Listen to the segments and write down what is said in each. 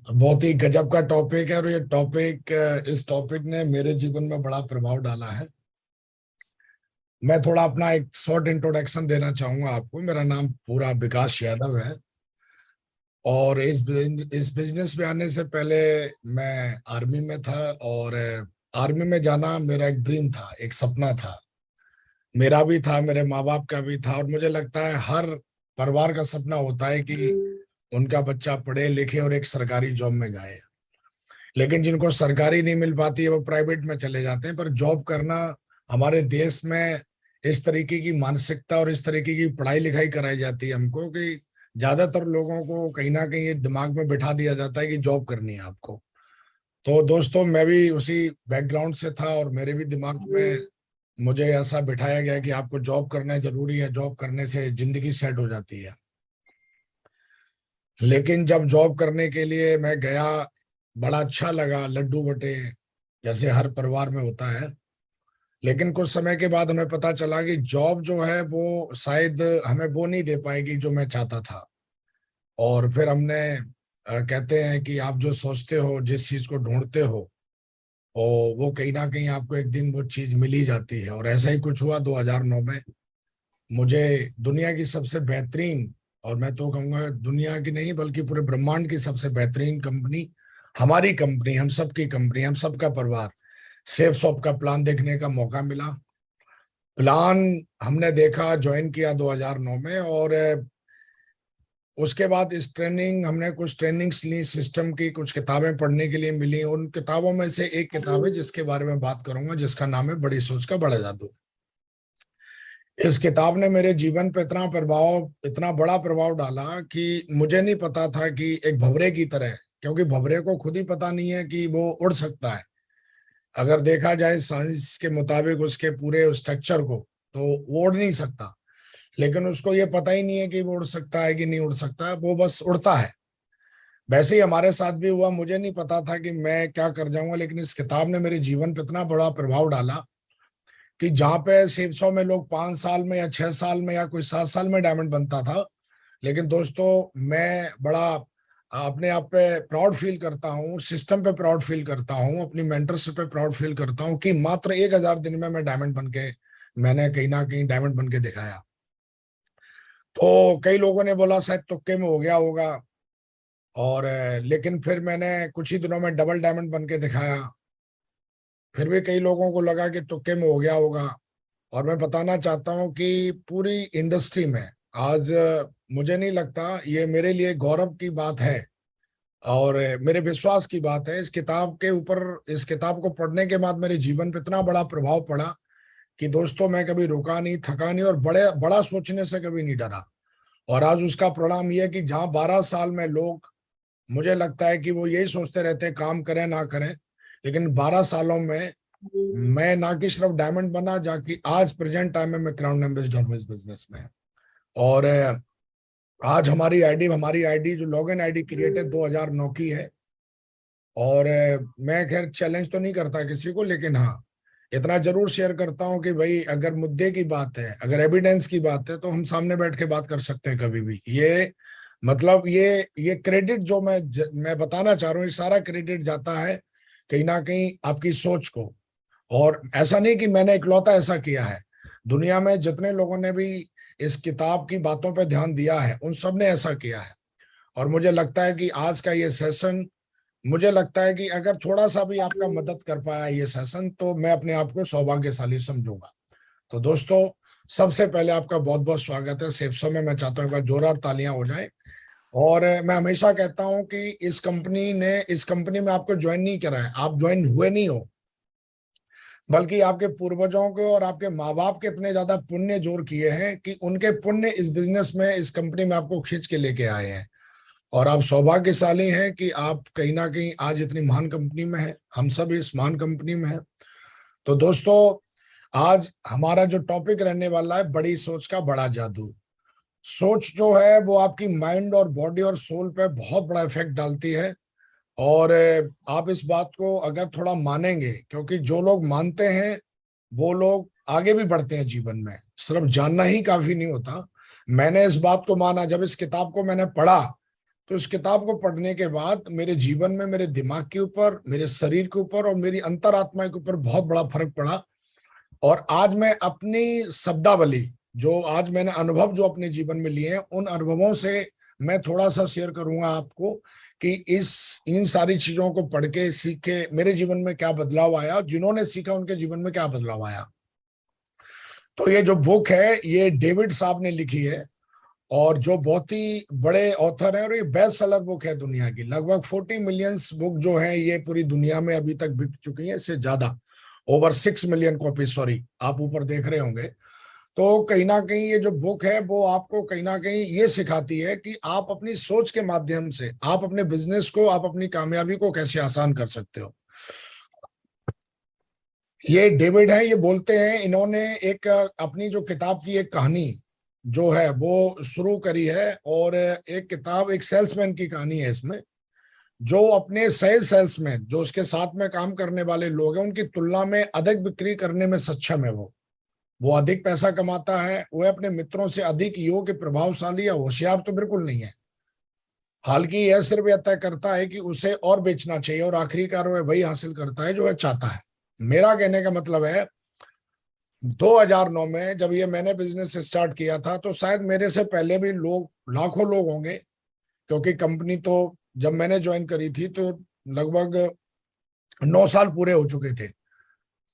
बहुत ही गजब का टॉपिक है और ये टॉपिक इस टॉपिक ने मेरे जीवन में बड़ा प्रभाव डाला है। मैं थोड़ा अपना एक शॉर्ट इंट्रोडक्शन देना चाहूंगा आपको। मेरा नाम पूरा विकास यादव है और इस बिजनेस में आने से पहले मैं आर्मी में था। और आर्मी में जाना मेरा एक ड्रीम था, एक सपना था। मेरा भी था, मेरे माँ बाप का भी था, और मुझे लगता है हर परिवार का सपना होता है कि उनका बच्चा पढ़े लिखे और एक सरकारी जॉब में जाए। लेकिन जिनको सरकारी नहीं मिल पाती है वो प्राइवेट में चले जाते हैं। पर जॉब करना हमारे देश में इस तरीके की मानसिकता और इस तरीके की पढ़ाई लिखाई कराई जाती है हमको कि ज्यादातर लोगों को कहीं ना कहीं ये दिमाग में बिठा दिया जाता है कि जॉब करनी है आपको। तो दोस्तों, मैं भी उसी बैकग्राउंड से था और मेरे भी दिमाग में मुझे ऐसा बिठाया गया कि आपको जॉब करना जरूरी है, जॉब करने से जिंदगी सेट हो जाती है। लेकिन जब जॉब करने के लिए मैं गया, बड़ा अच्छा लगा, लड्डू बटे जैसे हर परिवार में होता है। लेकिन कुछ समय के बाद हमें पता चला कि जॉब जो है वो शायद हमें वो नहीं दे पाएगी जो मैं चाहता था। और फिर हमने कहते हैं कि आप जो सोचते हो, जिस चीज को ढूंढते हो, और वो कहीं ना कहीं आपको एक दिन वो चीज मिल ही जाती है। और ऐसा ही कुछ हुआ 2009 में। मुझे दुनिया की सबसे बेहतरीन, और मैं तो कहूंगा दुनिया की नहीं बल्कि पूरे ब्रह्मांड की सबसे बेहतरीन कंपनी, हमारी कंपनी, हम सबकी कंपनी, हम सबका परिवार, सेफ शॉप का प्लान देखने का मौका मिला। प्लान हमने देखा, ज्वाइन किया 2009 में। और उसके बाद इस ट्रेनिंग हमने कुछ ट्रेनिंग्स ली, सिस्टम की कुछ किताबें पढ़ने के लिए मिली। उन किताबों में से एक किताब है जिसके बारे में बात करूंगा, जिसका नाम है बड़ी सोच का बड़ा जादू। इस किताब ने मेरे जीवन पे इतना बड़ा प्रभाव डाला कि मुझे नहीं पता था कि एक भंवरे की तरह, क्योंकि भंवरे को खुद ही पता नहीं है कि वो उड़ सकता है। अगर देखा जाए साइंस के मुताबिक उसके पूरे स्ट्रक्चर को, तो वो उड़ नहीं सकता। लेकिन उसको ये पता ही नहीं है कि वो उड़ सकता है कि नहीं उड़ सकता है, वो बस उड़ता है। वैसे ही हमारे साथ भी हुआ। मुझे नहीं पता था कि मैं क्या कर जाऊंगा, लेकिन इस किताब ने मेरे जीवन पर इतना बड़ा प्रभाव डाला कि जहाँ पे 600 में लोग 5 साल में या 6 साल में या कोई 7 साल में डायमंड बनता था, लेकिन दोस्तों मैं बड़ा अपने आप पे प्राउड फील करता हूँ, सिस्टम पे प्राउड फील करता हूँ, अपनी मेंटरशिप पे प्राउड फील करता हूँ कि मात्र 1000 दिन में मैं डायमंड बन के, मैंने कहीं ना कहीं डायमंड बन के दिखाया। तो कई लोगों ने बोला शायद तुक्के में हो गया होगा। और लेकिन फिर मैंने कुछ ही दिनों में डबल डायमंड बन के दिखाया। फिर भी कई लोगों को लगा कि तुक्के में हो गया होगा। और मैं बताना चाहता हूं कि पूरी इंडस्ट्री में आज मुझे नहीं लगता, ये मेरे लिए गौरव की बात है और मेरे विश्वास की बात है। इस किताब के ऊपर, इस किताब को पढ़ने के बाद मेरे जीवन पे इतना बड़ा प्रभाव पड़ा कि दोस्तों मैं कभी रुका नहीं, थका नहीं, और बड़े बड़ा सोचने से कभी नहीं डरा। और आज उसका परिणाम यह है कि जहां 12 साल में लोग, मुझे लगता है कि वो यही सोचते रहते हैं काम करें ना करें, लेकिन 12 सालों में मैं ना कि सिर्फ डायमंड बना, जाकि आज प्रेजेंट टाइम में मैं क्राउन एम्बेसडर हूँ इस बिजनेस में। और आज हमारी आईडी जो लॉगिन आईडी क्रिएट है 2009 की है। और मैं खैर चैलेंज तो नहीं करता किसी को, लेकिन हाँ इतना जरूर शेयर करता हूँ कि भाई अगर मुद्दे की बात है, अगर एविडेंस की बात है, तो हम सामने बैठ के बात कर सकते हैं कभी भी। ये मतलब ये क्रेडिट जो मैं बताना चाह रहा हूँ, ये सारा क्रेडिट जाता है कहीं ना कहीं आपकी सोच को। और ऐसा नहीं कि मैंने इकलौता ऐसा किया है, दुनिया में जितने लोगों ने भी इस किताब की बातों पर ध्यान दिया है उन सब ने ऐसा किया है। और मुझे लगता है कि आज का ये सेशन, मुझे लगता है कि अगर थोड़ा सा भी आपका मदद कर पाया ये सेशन, तो मैं अपने आप को सौभाग्यशाली समझूंगा। तो दोस्तों, सबसे पहले आपका बहुत बहुत स्वागत है सेप्सो में। मैं चाहता हूँ एक बार जोरदार तालियां हो जाए। और मैं हमेशा कहता हूं कि इस कंपनी में आपको ज्वाइन नहीं करा है, आप ज्वाइन हुए नहीं हो, बल्कि आपके पूर्वजों के और आपके माँ बाप के इतने ज्यादा पुण्य जोड़ किए हैं कि उनके पुण्य इस बिजनेस में, इस कंपनी में आपको खींच के लेके आए हैं। और आप सौभाग्यशाली हैं कि आप कहीं ना कहीं आज इतनी महान कंपनी में हैं, हम सब इस महान कंपनी में हैं। तो दोस्तों, आज हमारा जो टॉपिक रहने वाला है, बड़ी सोच का बड़ा जादू। सोच जो है वो आपकी माइंड और बॉडी और सोल पे बहुत बड़ा इफेक्ट डालती है। और आप इस बात को अगर थोड़ा मानेंगे, क्योंकि जो लोग मानते हैं वो लोग आगे भी बढ़ते हैं जीवन में, सिर्फ जानना ही काफी नहीं होता। मैंने इस बात को माना, जब इस किताब को मैंने पढ़ा तो इस किताब को पढ़ने के बाद मेरे जीवन में, मेरे दिमाग के ऊपर, मेरे शरीर के ऊपर और मेरी अंतरात्मा के ऊपर बहुत बड़ा फर्क पड़ा। और आज मैं अपनी शब्दावली, जो आज मैंने अनुभव जो अपने जीवन में लिए हैं, उन अनुभवों से मैं थोड़ा सा शेयर करूंगा आपको कि इस इन सारी चीजों को पढ़ के, सीख के मेरे जीवन में क्या बदलाव आया, जिन्होंने सीखा उनके जीवन में क्या बदलाव आया। तो ये जो बुक है, ये डेविड साहब ने लिखी है, और जो बहुत ही बड़े ऑथर हैं, और ये बेस्ट सेलर बुक है दुनिया की। लगभग 40 मिलियंस बुक जो है ये पूरी दुनिया में अभी तक बिक चुकी है, इससे ज्यादा, ओवर 6 मिलियन कॉपी, सॉरी, आप ऊपर देख रहे होंगे। तो कहीं ना कहीं ये जो बुक है वो आपको कहीं ना कहीं ये सिखाती है कि आप अपनी सोच के माध्यम से आप अपने बिजनेस को, आप अपनी कामयाबी को कैसे आसान कर सकते हो। ये डेविड है, ये बोलते हैं, इन्होंने एक अपनी जो किताब की एक कहानी जो है वो शुरू करी है, और एक किताब, एक सेल्समैन की कहानी है इसमें, जो अपने सेल्समैन, जो उसके साथ में काम करने वाले लोग हैं, उनकी तुलना में अधिक बिक्री करने में सक्षम है। वो अधिक पैसा कमाता है, वो अपने मित्रों से अधिक योग्य, प्रभावशाली या होशियार तो बिल्कुल नहीं है। हालांकि यह सिर्फ यह तय करता है कि उसे और बेचना चाहिए, और आखिरकार वह वही हासिल करता है जो वह चाहता है। मेरा कहने का मतलब है, 2009 में जब ये मैंने बिजनेस स्टार्ट किया था, तो शायद मेरे से पहले भी लोग, लाखों लोग होंगे, क्योंकि कंपनी तो जब मैंने ज्वाइन करी थी तो लगभग 9 साल पूरे हो चुके थे।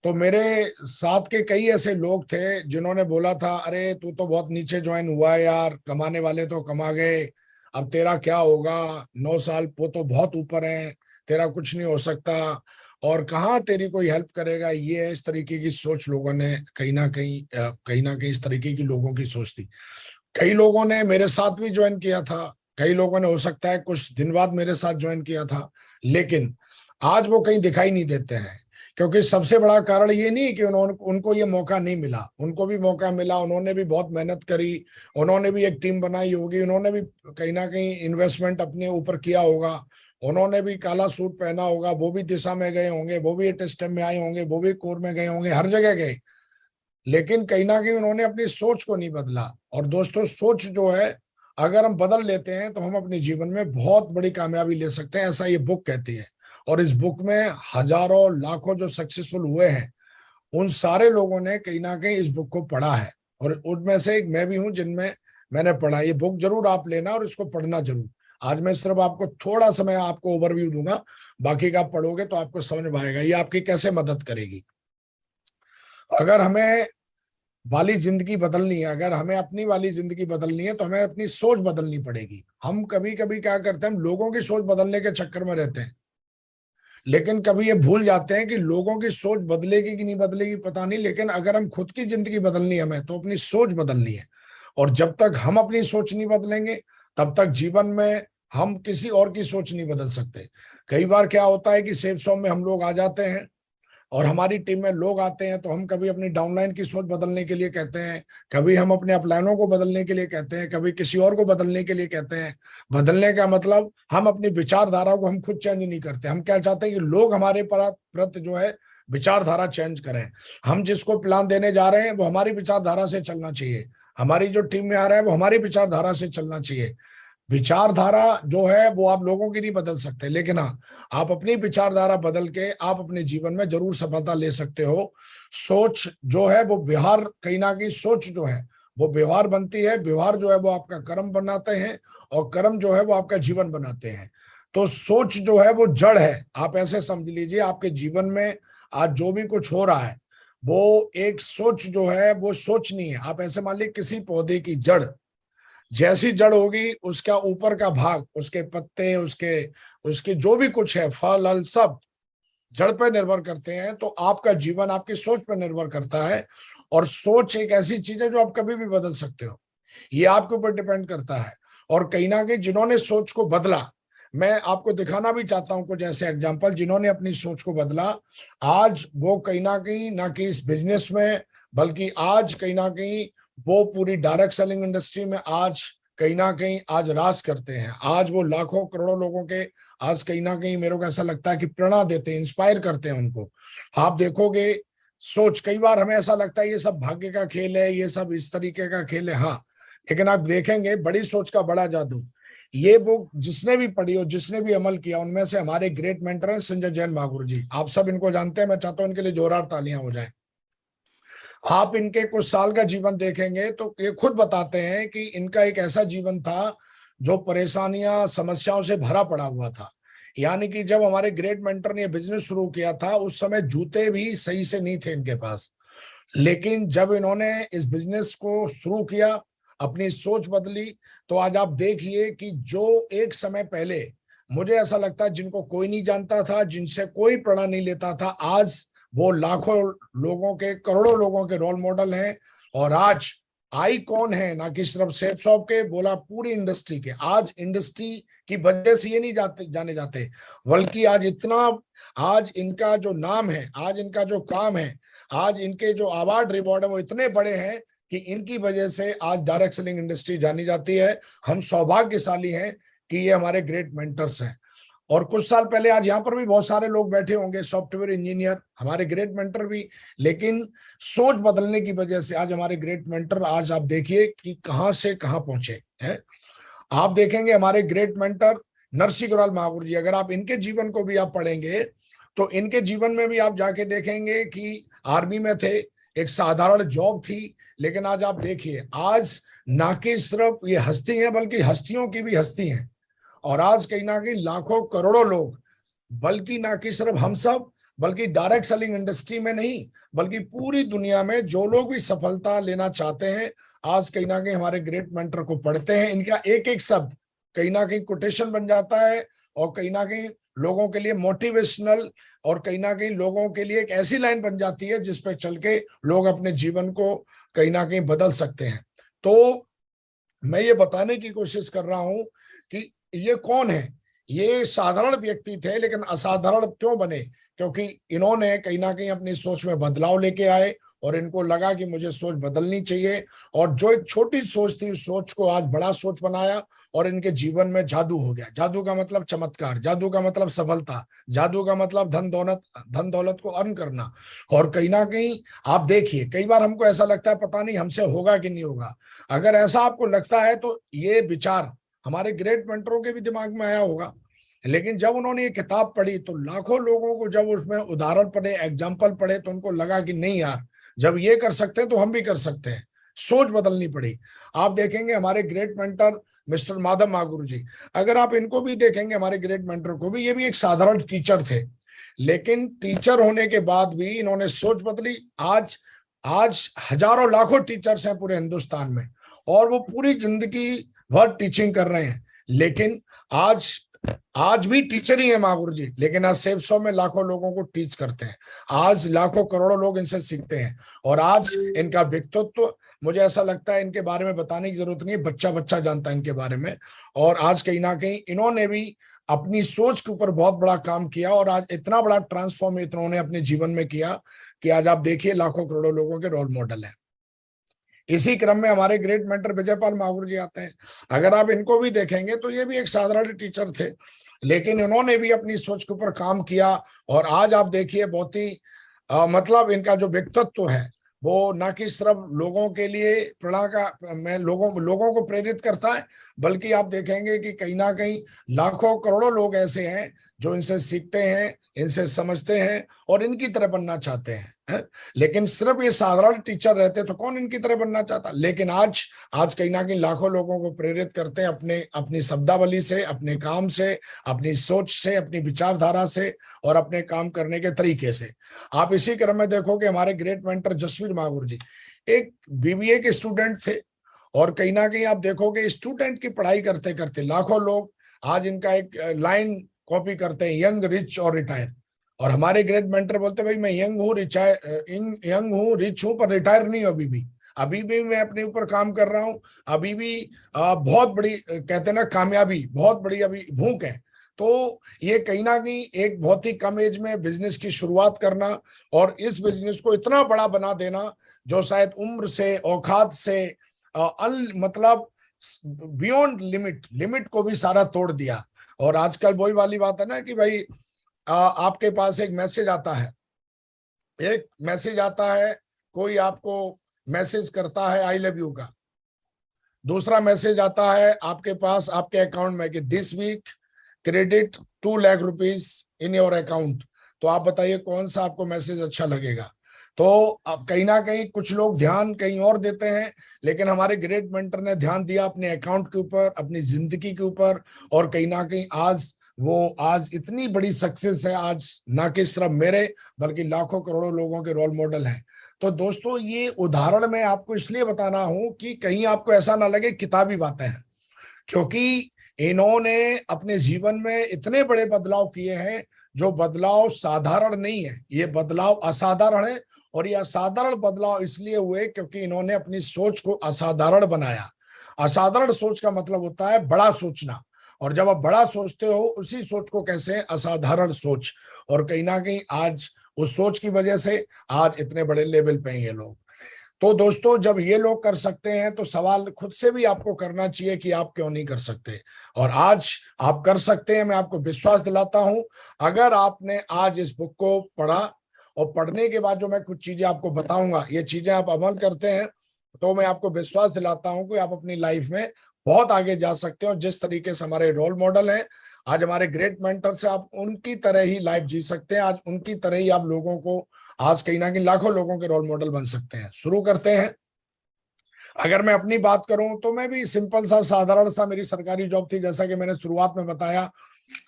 तो मेरे साथ के कई ऐसे लोग थे जिन्होंने बोला था, अरे तू तो बहुत नीचे ज्वाइन हुआ है यार, कमाने वाले तो कमा गए, अब तेरा क्या होगा, 9 साल वो तो बहुत ऊपर है, तेरा कुछ नहीं हो सकता, और कहाँ तेरी कोई हेल्प करेगा। ये इस तरीके की सोच लोगों ने कहीं ना कहीं इस तरीके की लोगों की सोच थी। कई लोगों ने मेरे साथ भी ज्वाइन किया था, कई लोगों ने हो सकता है कुछ दिन बाद मेरे साथ ज्वाइन किया था, लेकिन आज वो कहीं दिखाई नहीं देते हैं। क्योंकि सबसे बड़ा कारण ये नहीं कि उनको ये मौका नहीं मिला, उनको भी मौका मिला, उन्होंने भी बहुत मेहनत करी, उन्होंने भी एक टीम बनाई होगी, उन्होंने भी कहीं ना कहीं इन्वेस्टमेंट अपने ऊपर किया होगा, उन्होंने भी काला सूट पहना होगा, वो भी दिशा में गए होंगे, वो भी टेस्ट में आए होंगे, वो भी कोर में गए होंगे, हर जगह गए, लेकिन कहीं ना कहीं उन्होंने अपनी सोच को नहीं बदला। और दोस्तों, सोच जो है, अगर हम बदल लेते हैं तो हम अपने जीवन में बहुत बड़ी कामयाबी ले सकते हैं, ऐसा ये बुक कहती है। और इस बुक में हजारों लाखों जो सक्सेसफुल हुए हैं, उन सारे लोगों ने कहीं ना कहीं इस बुक को पढ़ा है, और उनमें से एक मैं भी हूं जिनमें मैंने पढ़ा। ये बुक जरूर आप लेना और इसको पढ़ना जरूर। आज मैं सिर्फ आपको थोड़ा समय आपको ओवरव्यू दूंगा, बाकी का आप पढ़ोगे तो आपको समझ में आएगा ये आपकी कैसे मदद करेगी। अगर हमें वाली जिंदगी बदलनी है, अगर हमें अपनी वाली जिंदगी बदलनी है, तो हमें अपनी सोच बदलनी पड़ेगी। हम कभी कभी क्या करते हैं, हम लोगों की सोच बदलने के चक्कर में रहते हैं, लेकिन कभी ये भूल जाते हैं कि लोगों की सोच बदलेगी कि नहीं बदलेगी पता नहीं, लेकिन अगर हम खुद की जिंदगी बदलनी है हमें, तो अपनी सोच बदलनी है। और जब तक हम अपनी सोच नहीं बदलेंगे, तब तक जीवन में हम किसी और की सोच नहीं बदल सकते। कई बार क्या होता है कि सेफ जोन में हम लोग आ जाते हैं, और हमारी टीम में लोग आते हैं, तो हम कभी अपनी डाउनलाइन की सोच बदलने के लिए कहते हैं, कभी हम अपने अपलाइनों को बदलने के लिए कहते हैं, कभी किसी और को बदलने के लिए कहते हैं। बदलने का मतलब, हम अपनी विचारधारा को हम खुद चेंज नहीं करते, हम क्या चाहते हैं कि लोग हमारे प्रति जो है विचारधारा चेंज करें। हम जिसको प्लान देने जा रहे हैं वो हमारी विचारधारा से चलना चाहिए, हमारी जो टीम में आ रहा है वो हमारी विचारधारा से चलना चाहिए। विचारधारा जो है वो आप लोगों की नहीं बदल सकते, लेकिन हाँ, आप अपनी विचारधारा बदल के आप अपने जीवन में जरूर सफलता ले सकते हो। सोच जो है वो व्यवहार, कहीं ना कहीं सोच जो है वो व्यवहार बनती है, व्यवहार जो है वो आपका कर्म बनाते हैं, और कर्म जो है वो आपका जीवन बनाते हैं। तो सोच जो है वो जड़ है, आप ऐसे समझ लीजिए, आपके जीवन में आज जो भी कुछ हो रहा है वो एक सोच जो है वो सोच नहीं है। आप ऐसे मान लीजिए, किसी पौधे की जड़, जैसी जड़ होगी उसका ऊपर का भाग, उसके पत्ते, उसके उसके जो भी कुछ है, फल हल सब जड़ पर निर्भर करते हैं। तो आपका जीवन आपकी सोच पर निर्भर करता है, और सोच एक ऐसी चीज है जो आप कभी भी बदल सकते हो, ये आपके ऊपर डिपेंड करता है। और कहीं ना कहीं जिन्होंने सोच को बदला, मैं आपको दिखाना भी चाहता हूं कुछ ऐसे एग्जाम्पल जिन्होंने अपनी सोच को बदला। आज वो कहीं ना कि इस बिजनेस में, बल्कि आज कहीं ना कहीं वो पूरी डायरेक्ट सेलिंग इंडस्ट्री में आज कहीं ना कहीं आज राज करते हैं। आज वो लाखों करोड़ों लोगों के आज कहीं ना कहीं मेरे को ऐसा लगता है कि प्रेरणा देते हैं, इंस्पायर करते हैं उनको। आप देखोगे, सोच, कई बार हमें ऐसा लगता है ये सब भाग्य का खेल है, ये सब इस तरीके का खेल है, हाँ, लेकिन आप देखेंगे बड़ी सोच का बड़ा जादू। ये बुक जिसने भी पढ़ी और जिसने भी अमल किया, उनमें से हमारे ग्रेट मेंटर हैं संजय जैन महागुरु जी। आप सब इनको जानते हैं, मैं चाहता हूं इनके लिए जोरदार तालियां हो जाए। आप इनके कुछ साल का जीवन देखेंगे तो ये खुद बताते हैं कि इनका एक ऐसा जीवन था जो परेशानियां समस्याओं से भरा पड़ा हुआ था। यानी कि जब हमारे ग्रेट मेंटर ने बिजनेस शुरू किया था, उस समय जूते भी सही से नहीं थे इनके पास। लेकिन जब इन्होंने इस बिजनेस को शुरू किया, अपनी सोच बदली, तो आज आप देखिए कि जो एक समय पहले मुझे ऐसा लगता है जिनको कोई नहीं जानता था, जिनसे कोई प्रेरणा नहीं लेता था, आज वो लाखों लोगों के, करोड़ों लोगों के रोल मॉडल हैं। और आज आईकॉन है, ना कि सिर्फ सेफ शॉप के, बोला पूरी इंडस्ट्री के। आज इंडस्ट्री की वजह से ये नहीं जाने जाते, बल्कि आज इतना, आज इनका जो नाम है, आज इनका जो काम है, आज इनके जो अवार्ड रिवॉर्ड है वो इतने बड़े हैं कि इनकी वजह से आज डायरेक्ट सेलिंग इंडस्ट्री जानी जाती है। हम सौभाग्यशाली हैं कि ये हमारे ग्रेट मेंटर्स हैं। और कुछ साल पहले, आज यहाँ पर भी बहुत सारे लोग बैठे होंगे सॉफ्टवेयर इंजीनियर, हमारे ग्रेट मेंटर भी, लेकिन सोच बदलने की वजह से आज हमारे ग्रेट मेंटर, आज आप देखिए कि कहां से कहां पहुंचे हैं। आप देखेंगे हमारे ग्रेट मेंटर नरसिंह गुराल महागुरु जी, अगर आप इनके जीवन को भी आप पढ़ेंगे तो इनके जीवन में भी आप जाके देखेंगे कि आर्मी में थे, एक साधारण जॉब थी, लेकिन आज आप देखिए, आज ना कि सिर्फ ये हस्ती है बल्कि हस्तियों की भी हस्ती है। और आज कहीं ना कहीं लाखों करोड़ों लोग, बल्कि ना कि सिर्फ हम सब, बल्कि डायरेक्ट सेलिंग इंडस्ट्री में नहीं, बल्कि पूरी दुनिया में जो लोग भी सफलता लेना चाहते हैं, आज कहीं ना कहीं हमारे ग्रेट मेंटर को पढ़ते हैं। इनका एक एक शब्द कहीं ना कहीं कोटेशन बन जाता है, और कहीं ना कहीं लोगों के लिए मोटिवेशनल, और कहीं ना कहीं लोगों के लिए एक ऐसी लाइन बन जाती है जिसपे चल के लोग अपने जीवन को कहीं ना कहीं बदल सकते हैं। तो मैं ये बताने की कोशिश कर रहा हूं कि ये कौन है। ये साधारण व्यक्ति थे, लेकिन असाधारण क्यों बने? क्योंकि इन्होंने कहीं ना कहीं अपनी सोच में बदलाव लेके आए, और इनको लगा कि मुझे सोच बदलनी चाहिए, और जो एक छोटी सोच थी, उस सोच को आज बड़ा सोच बनाया, और इनके जीवन में जादू हो गया। जादू का मतलब चमत्कार, जादू का मतलब सफलता, जादू का मतलब धन दौलत को अर्न करना। और कहीं ना कहीं आप देखिए, कई बार हमको ऐसा लगता है पता नहीं हमसे होगा कि नहीं होगा। अगर ऐसा आपको लगता है तो ये विचार हमारे ग्रेट मेंटरों के भी दिमाग में आया होगा। लेकिन जब उन्होंने ये किताब पढ़ी तो लाखों लोगों को जब उसमें उदाहरण पढ़े, एग्जाम्पल पढ़े, तो उनको लगा कि नहीं यार, जब ये कर सकते हैं तो हम भी कर सकते हैं। सोच बदलनी पड़ी। आप देखेंगे हमारे great mentor mister Madhav Mahaguru जी, अगर आप इनको भी देखेंगे, हमारे ग्रेट मेंटर को भी, ये भी एक साधारण टीचर थे, लेकिन टीचर होने के बाद भी इन्होंने सोच बदली। आज आज हजारों लाखों टीचर्स हैं पूरे हिंदुस्तान में, और वो पूरी जिंदगी भर टीचिंग कर रहे हैं। लेकिन आज आज भी टीचर ही है महागुरु जी, लेकिन आज सेफ सौ में लाखों लोगों को टीच करते हैं। आज लाखों करोड़ों लोग इनसे सीखते हैं, और आज इनका व्यक्तित्व तो मुझे ऐसा लगता है इनके बारे में बताने की जरूरत नहीं, बच्चा बच्चा जानता है इनके बारे में। और आज कहीं ना कहीं इन्होंने भी अपनी सोच के ऊपर बहुत बड़ा काम किया, और आज इतना बड़ा ट्रांसफॉर्मेशन उन्होंने अपने जीवन में किया कि आज आप देखिए लाखों करोड़ों लोगों के रोल मॉडल है। इसी क्रम में हमारे ग्रेट मेंटर विजयपाल महागुरु जी आते हैं। अगर आप इनको भी देखेंगे तो ये भी एक साधारण टीचर थे, लेकिन इन्होंने भी अपनी सोच के ऊपर काम किया, और आज आप देखिए बहुत ही मतलब इनका जो व्यक्तित्व है, वो ना कि सिर्फ लोगों के लिए प्रेरणा का, मैं लोगों को प्रेरित करता है, बल्कि आप देखेंगे कि कहीं ना कहीं लाखों करोड़ों लोग ऐसे हैं जो इनसे सीखते हैं, इनसे समझते हैं, और इनकी तरह बनना चाहते हैं। लेकिन सिर्फ ये साधारण टीचर रहते तो कौन इनकी तरह बनना चाहता। लेकिन आज आज कहीं ना कहीं लाखों लोगों को प्रेरित करते हैं अपनी शब्दावली से, अपने काम से, अपनी सोच से, अपनी विचारधारा से, और अपने काम करने के तरीके से। आप इसी क्रम में देखोगे हमारे ग्रेट मेंटर जसवीर महागुरु जी एक बीबीए के स्टूडेंट थे, और कहीं ना कहीं आप देखोगे स्टूडेंट की पढ़ाई करते करते लाखों लोग आज इनका एक लाइन कॉपी करते हैं, यंग रिच और रिटायर। और हमारे ग्रेट मेंटर बोलते भाई मैं यंग हूँ, यंग हूँ, रिच हूँ, पर रिटायर नहीं हूँ। अभी भी मैं अपने ऊपर काम कर रहा हूँ। अभी भी बहुत बड़ी कहते हैं ना कामयाबी, बहुत बड़ी अभी भूख है। तो ये कहीं ना कहीं एक बहुत ही कम एज में बिजनेस की शुरुआत करना, और इस बिजनेस को इतना बड़ा बना देना जो शायद उम्र से, औकात से, मतलब बियॉन्ड लिमिट को भी सारा तोड़ दिया। और आजकल वही वाली बात है ना कि भाई आपके पास एक मैसेज आता है, कोई आपको मैसेज करता है आई लव यू का, दूसरा मैसेज आता है आपके पास, आपके अकाउंट में, कि this week credit 2 lakh rupees in your account. तो आप बताइए कौन सा आपको मैसेज अच्छा लगेगा। तो अब कहीं ना कहीं कुछ लोग ध्यान कहीं और देते हैं, लेकिन हमारे ग्रेट मेंटर ने ध्यान दिया अपने अकाउंट के ऊपर, अपनी जिंदगी के ऊपर, और कहीं ना कहीं आज इतनी बड़ी सक्सेस है। आज ना कि सिर्फ मेरे बल्कि लाखों करोड़ों लोगों के रोल मॉडल हैं। तो दोस्तों ये उदाहरण मैं आपको इसलिए बताना हूं कि कहीं आपको ऐसा ना लगे किताबी बातें हैं, क्योंकि इन्होंने अपने जीवन में इतने बड़े बदलाव किए हैं, जो बदलाव साधारण नहीं है, ये बदलाव असाधारण है। और ये असाधारण बदलाव इसलिए हुए क्योंकि इन्होंने अपनी सोच को असाधारण बनाया। असाधारण सोच का मतलब होता है बड़ा सोचना, और जब आप बड़ा सोचते हो उसी सोच को कैसे असाधारण सोच। और कहीं ना कहीं आज उस सोच की वजह से आज इतने बड़े लेवल पे हैं ये लोग। तो दोस्तों जब ये लोग कर सकते हैं तो सवाल खुद से भी आपको करना चाहिए कि आप क्यों नहीं कर सकते। और आज आप कर सकते हैं, मैं आपको विश्वास दिलाता हूं। अगर आपने आज इस बुक को पढ़ा, और पढ़ने के बाद जो मैं कुछ चीजें आपको बताऊंगा, ये चीजें आप अमल करते हैं, तो मैं आपको विश्वास दिलाता हूं कि आप अपनी लाइफ में बहुत आगे जा सकते हो। जिस तरीके से हमारे रोल मॉडल हैं, आज हमारे ग्रेट मेंटर से, आप उनकी तरह ही लाइफ जी सकते हैं। आज उनकी तरह ही आप लोगों को, आज कहीं ना कहीं लाखों लोगों के रोल मॉडल बन सकते हैं। शुरू करते हैं। अगर मैं अपनी बात करूं तो मैं भी सिंपल सा, साधारण सा, मेरी सरकारी जॉब थी, जैसा कि मैंने शुरुआत में बताया।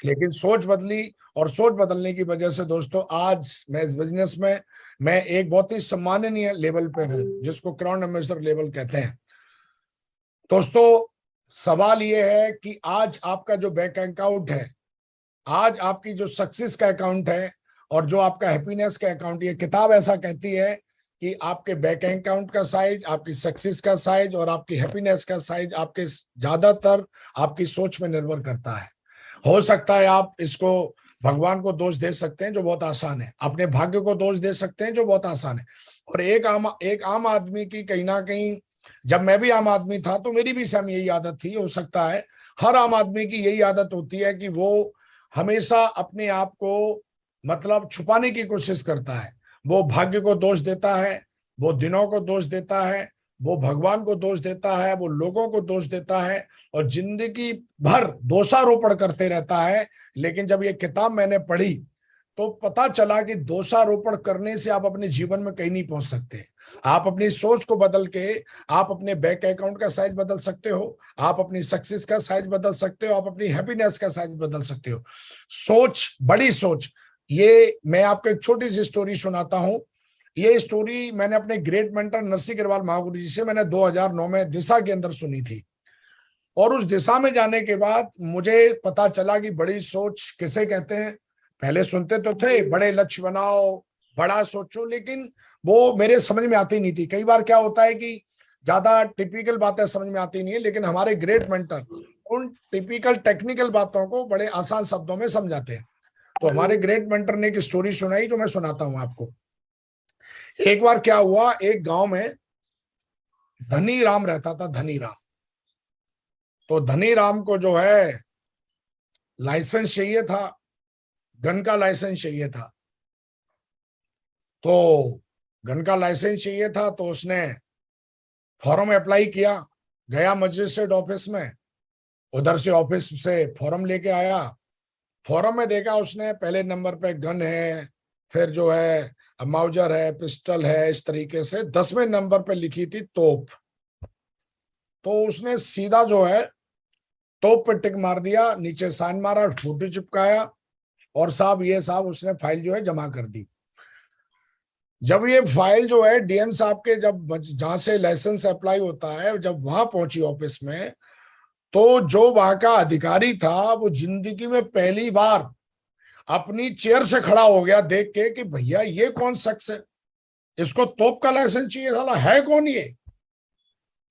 लेकिन सोच बदली, और सोच बदलने की वजह से दोस्तों आज मैं इस बिजनेस में, मैं एक बहुत ही सम्माननीय लेवल पे हूं, जिसको क्राउन एम्बेसडर लेवल कहते हैं। दोस्तों सवाल ये है कि आज आपका जो बैंक अकाउंट है, आज आपकी जो सक्सेस का अकाउंट है, और जो आपका हैप्पीनेस का अकाउंट, ये किताब ऐसा कहती है कि आपके बैंक अकाउंट का साइज, आपकी सक्सेस का साइज और आपकी हैप्पीनेस का साइज आपके ज्यादातर आपकी सोच में निर्भर करता है। हो सकता है आप इसको भगवान को दोष दे सकते हैं, जो बहुत आसान है, अपने भाग्य को दोष दे सकते हैं, जो बहुत आसान है, और एक आम आदमी की कहीं ना कहीं, जब मैं भी आम आदमी था तो मेरी भी सेम यही आदत थी। हो सकता है हर आम आदमी की यही आदत होती है कि वो हमेशा अपने आप को मतलब छुपाने की कोशिश करता है। वो भाग्य को दोष देता है, वो दिनों को दोष देता है, वो भगवान को दोष देता है, वो लोगों को दोष देता है, और जिंदगी भर दोषारोपण करते रहता है। लेकिन जब ये किताब मैंने पढ़ी तो पता चला कि दोषारोपण करने से आप अपने जीवन में कहीं नहीं पहुंच सकते। आप अपनी सोच को बदल के आप अपने बैंक अकाउंट का साइज बदल सकते हो, आप अपनी सक्सेस का साइज बदल सकते हो, आप अपनी हैप्पीनेस का साइज बदल सकते हो। सोच, बड़ी सोच। ये मैं आपको एक छोटी सी स्टोरी सुनाता हूं। ये स्टोरी मैंने अपने ग्रेट मेंटर नरसिंह अग्रवाल महागुरु जी से मैंने 2009 में दिशा के अंदर सुनी थी। और उस दिशा में जाने के बाद मुझे पता चला कि बड़ी सोच किसे कहते हैं। पहले सुनते तो थे बड़े लक्ष्य बनाओ, बड़ा सोचो, लेकिन वो मेरे समझ में आती नहीं थी। कई बार क्या होता है कि ज्यादा टिपिकल बातें समझ में आती नहीं है, लेकिन हमारे ग्रेट मेंटर उन टिपिकल टेक्निकल बातों को बड़े आसान शब्दों में समझाते हैं। तो हमारे ग्रेट मेंटर ने एक स्टोरी सुनाई, जो मैं सुनाता हूं आपको। एक बार क्या हुआ, एक गांव में धनी राम रहता था, धनी राम। तो धनी राम को जो है लाइसेंस चाहिए था, गन का लाइसेंस चाहिए था। तो गन का लाइसेंस चाहिए था, तो उसने फॉर्म अप्लाई किया, गया मजिस्ट्रेट ऑफिस में, उधर से ऑफिस से फॉर्म लेके आया। फॉर्म में देखा उसने, पहले नंबर पे गन है, फिर जो है माउजर है, पिस्टल है, इस तरीके से 10वें नंबर पे लिखी थी तोप। तो उसने सीधा जो है तोप पे टिक मार दिया, नीचे साइन मारा, फोटो चिपकाया, और साहब ये साहब उसने फाइल जो है जमा कर दी। जब ये फाइल जो है डीएम साहब के, जब जहां से लाइसेंस अप्लाई होता है, जब वहां पहुंची ऑफिस में, तो जो वहां का अधिकारी था वो जिंदगी में पहली बार अपनी चेयर से खड़ा हो गया देख के कि भैया ये कौन शख्स है, इसको तोप का लाइसेंस चाहिए, साला है कौन ये।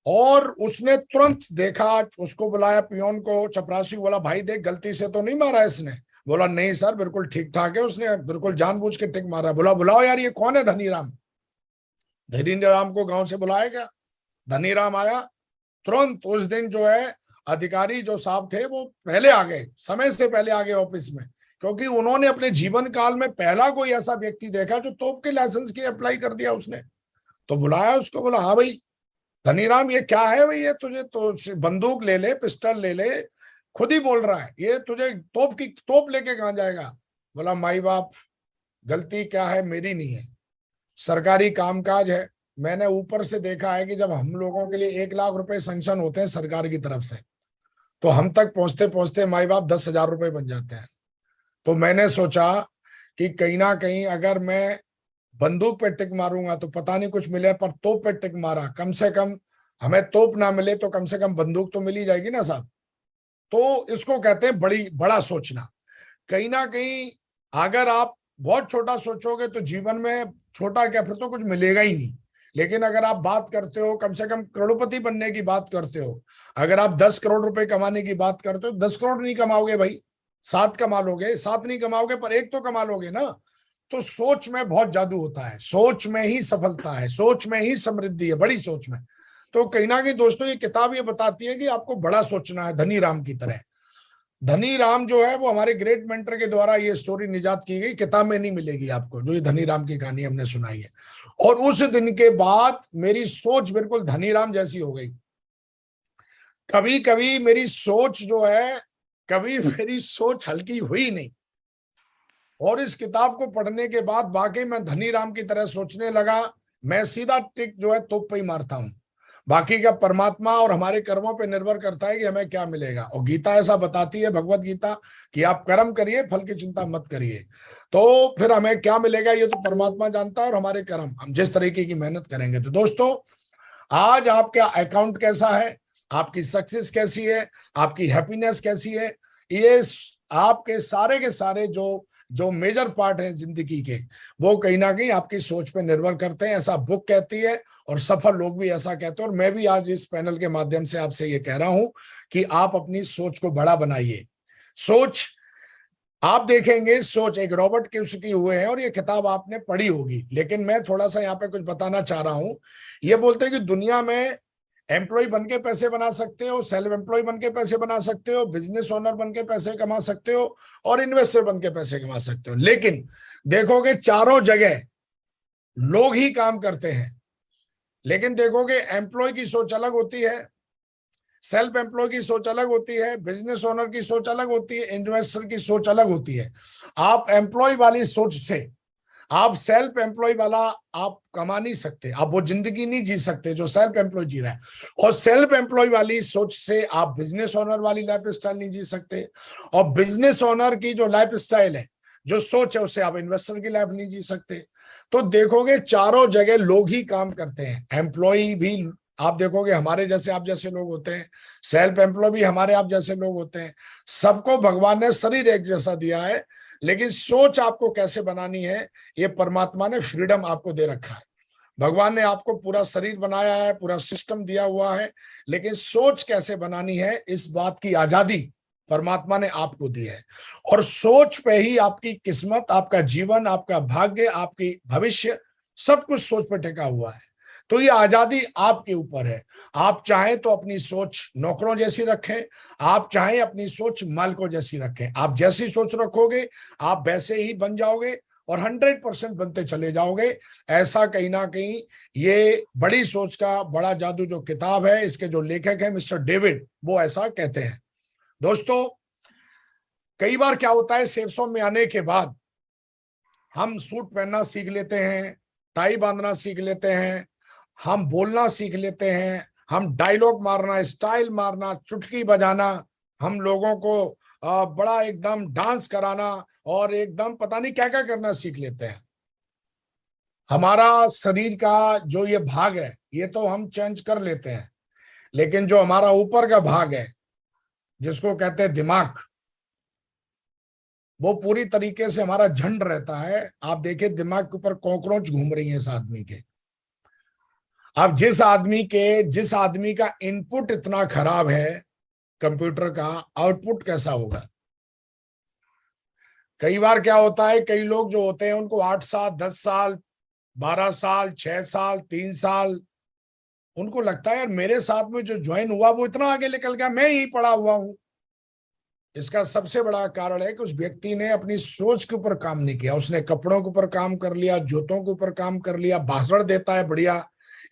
और उसने तुरंत देखा, उसको बुलाया पियोन को, चपरासी, बोला भाई देख गलती से तो नहीं मारा इसने। बोला नहीं सर बिल्कुल ठीक ठाक है, उसने बिल्कुल जानबूझ के टिक मारा। बोला बुलाओ यार ये कौन है धनी राम। धनी राम को गांव से बुलाया गया, धनी राम आया। तुरंत उस दिन जो है अधिकारी जो साहब थे वो पहले आ गए, समय से पहले आ गए ऑफिस में, क्योंकि उन्होंने अपने जीवन काल में पहला कोई ऐसा व्यक्ति देखा जो तोप के लाइसेंस की अप्लाई कर दिया उसने। तो बुलाया उसको, बोला हाँ भाई धनीराम ये क्या है भाई, ये तुझे तो बंदूक ले ले, पिस्टल ले ले, खुद ही बोल रहा है, ये तुझे तोप लेके कहां जाएगा? बोला माई बाप, गलती क्या है मेरी नहीं है, सरकारी कामकाज है। मैंने ऊपर से देखा है कि जब हम लोगों के लिए 1 लाख रुपए सैंक्शन होते हैं सरकार की तरफ से, तो हम तक पहुंचते पहुंचते माई बाप 10,000 रुपए बन जाते हैं। तो मैंने सोचा कि कहीं ना कहीं अगर मैं बंदूक पे टिक मारूंगा तो पता नहीं कुछ मिले, पर तोप पे टिक मारा, कम से कम हमें तोप ना मिले तो कम से कम बंदूक तो मिल ही जाएगी ना साहब। तो इसको कहते हैं बड़ा सोचना। कहीं ना कहीं अगर आप बहुत छोटा सोचोगे तो जीवन में छोटा क्या, फिर तो कुछ मिलेगा ही नहीं। लेकिन अगर आप बात करते हो कम से कम करोड़पति बनने की बात करते हो, अगर आप 10 करोड़ रुपए कमाने की बात करते हो, 10 करोड़ नहीं कमाओगे भाई, 7 कमा लोगे, 7 नहीं कमाओगे पर एक तो कमा लोगे ना। तो सोच में बहुत जादू होता है, सोच में ही सफलता है, सोच में ही समृद्धि है, बड़ी सोच में। तो कहीं ना कहीं दोस्तों ये किताब ये बताती है कि आपको बड़ा सोचना है, धनी राम की तरह। धनी राम जो है वो हमारे ग्रेट मेंटर के द्वारा ये स्टोरी निजात की गई, किताब में नहीं मिलेगी आपको, जो ये धनी राम की कहानी हमने सुनाई है। और उस दिन के बाद मेरी सोच बिल्कुल धनी राम जैसी हो गई। कभी कभी मेरी सोच जो है, कभी मेरी सोच हल्की हुई नहीं। और इस किताब को पढ़ने के बाद वाकई मैं धनी राम की तरह सोचने लगा। मैं सीधा टिक जो है तोप पे ही मारता हूं, बाकी का परमात्मा और हमारे कर्मों पे निर्भर करता है कि हमें क्या मिलेगा। और गीता ऐसा बताती है, भगवत गीता, कि आप कर्म करिए, फल की चिंता मत करिए। तो फिर हमें क्या मिलेगा ये तो परमात्मा जानता है, और हमारे कर्म, हम जिस तरीके की मेहनत करेंगे। तो दोस्तों आज आपका अकाउंट कैसा है, आपकी सक्सेस कैसी है, आपकी हैप्पीनेस कैसी है, ये आपके सारे के सारे जो जो मेजर पार्ट है जिंदगी के, वो कहीं ना कहीं आपकी सोच पे निर्भर करते हैं, ऐसा बुक कहती है। और सफल लोग भी ऐसा कहते हैं। और मैं भी आज इस पैनल के माध्यम से आपसे ये कह रहा हूं कि आप अपनी सोच को बड़ा बनाइए। सोच, आप देखेंगे सोच एक रॉबर्ट कियोसाकी हुए हैं, और ये किताब आपने पढ़ी होगी, लेकिन मैं थोड़ा सा यहाँ पे कुछ बताना चाह रहा हूं। ये बोलते हैं कि दुनिया में एम्प्लॉय बन के पैसे बना सकते हो, सेल्फ एम्प्लॉय बन के पैसे बना सकते हो, बिजनेस ओनर बन के पैसे कमा सकते हो, और इन्वेस्टर बन के पैसे कमा सकते हो। लेकिन देखोगे चारों जगह लोग ही काम करते हैं। लेकिन देखोगे एम्प्लॉय की सोच अलग होती है, सेल्फ एम्प्लॉय की सोच अलग होती है, बिजनेस ओनर की सोच अलग होती है, इन्वेस्टर की सोच अलग होती है। आप एम्प्लॉय वाली सोच से, आप सेल्फ एम्प्लॉय वाला आप कमा नहीं सकते, आप वो जिंदगी नहीं जी सकते जो सेल्फ एम्प्लॉय जी रहा है। और सेल्फ एम्प्लॉय वाली सोच से आप बिजनेस ओनर वाली लाइफ स्टाइल नहीं जी सकते। और बिजनेस ओनर की जो लाइफ स्टाइल है, जो सोच है, उससे आप इन्वेस्टर की लाइफ नहीं जी सकते। तो देखोगे चारों जगह लोग ही काम करते हैं। एम्प्लॉय भी आप देखोगे हमारे जैसे आप जैसे लोग होते हैं, सेल्फ एम्प्लॉय भी हमारे आप जैसे लोग होते हैं। सबको भगवान ने शरीर एक जैसा दिया है, लेकिन सोच आपको कैसे बनानी है, ये परमात्मा ने फ्रीडम आपको दे रखा है। भगवान ने आपको पूरा शरीर बनाया है, पूरा सिस्टम दिया हुआ है, लेकिन सोच कैसे बनानी है इस बात की आजादी परमात्मा ने आपको दी है। और सोच पे ही आपकी किस्मत, आपका जीवन, आपका भाग्य, आपकी भविष्य, सब कुछ सोच पे टिका हुआ है। तो ये आजादी आपके ऊपर है। आप चाहें तो अपनी सोच नौकरों जैसी रखें, आप चाहें अपनी सोच मालिकों जैसी रखें। आप जैसी सोच रखोगे आप वैसे ही बन जाओगे, और 100% बनते चले जाओगे। ऐसा कहीं ना कहीं ये बड़ी सोच का बड़ा जादू जो किताब है, इसके जो लेखक है मिस्टर डेविड, वो ऐसा कहते हैं। दोस्तों कई बार क्या होता है, सेल्सों में आने के बाद हम सूट पहनना सीख लेते हैं, टाई बांधना सीख लेते हैं, हम बोलना सीख लेते हैं, हम डायलॉग मारना, स्टाइल मारना, चुटकी बजाना, हम लोगों को बड़ा एकदम डांस कराना, और एकदम पता नहीं क्या क्या करना सीख लेते हैं। हमारा शरीर का जो ये भाग है ये तो हम चेंज कर लेते हैं, लेकिन जो हमारा ऊपर का भाग है जिसको कहते हैं दिमाग, वो पूरी तरीके से हमारा झंड रहता है। आप देखिए दिमाग के ऊपर कॉकरोच घूम रही है इस आदमी के। अब जिस आदमी का इनपुट इतना खराब है कंप्यूटर का, आउटपुट कैसा होगा। कई बार क्या होता है, कई लोग जो होते हैं उनको 8 साल, 10 साल, 12 साल, 6 साल, 3 साल, उनको लगता है यार मेरे साथ में जो ज्वाइन हुआ वो इतना आगे निकल गया, मैं ही पड़ा हुआ हूं। इसका सबसे बड़ा कारण है कि उस व्यक्ति ने अपनी सोच के ऊपर काम नहीं किया। उसने कपड़ों के ऊपर काम कर लिया, जूतों के ऊपर काम कर लिया, भाषण देता है बढ़िया,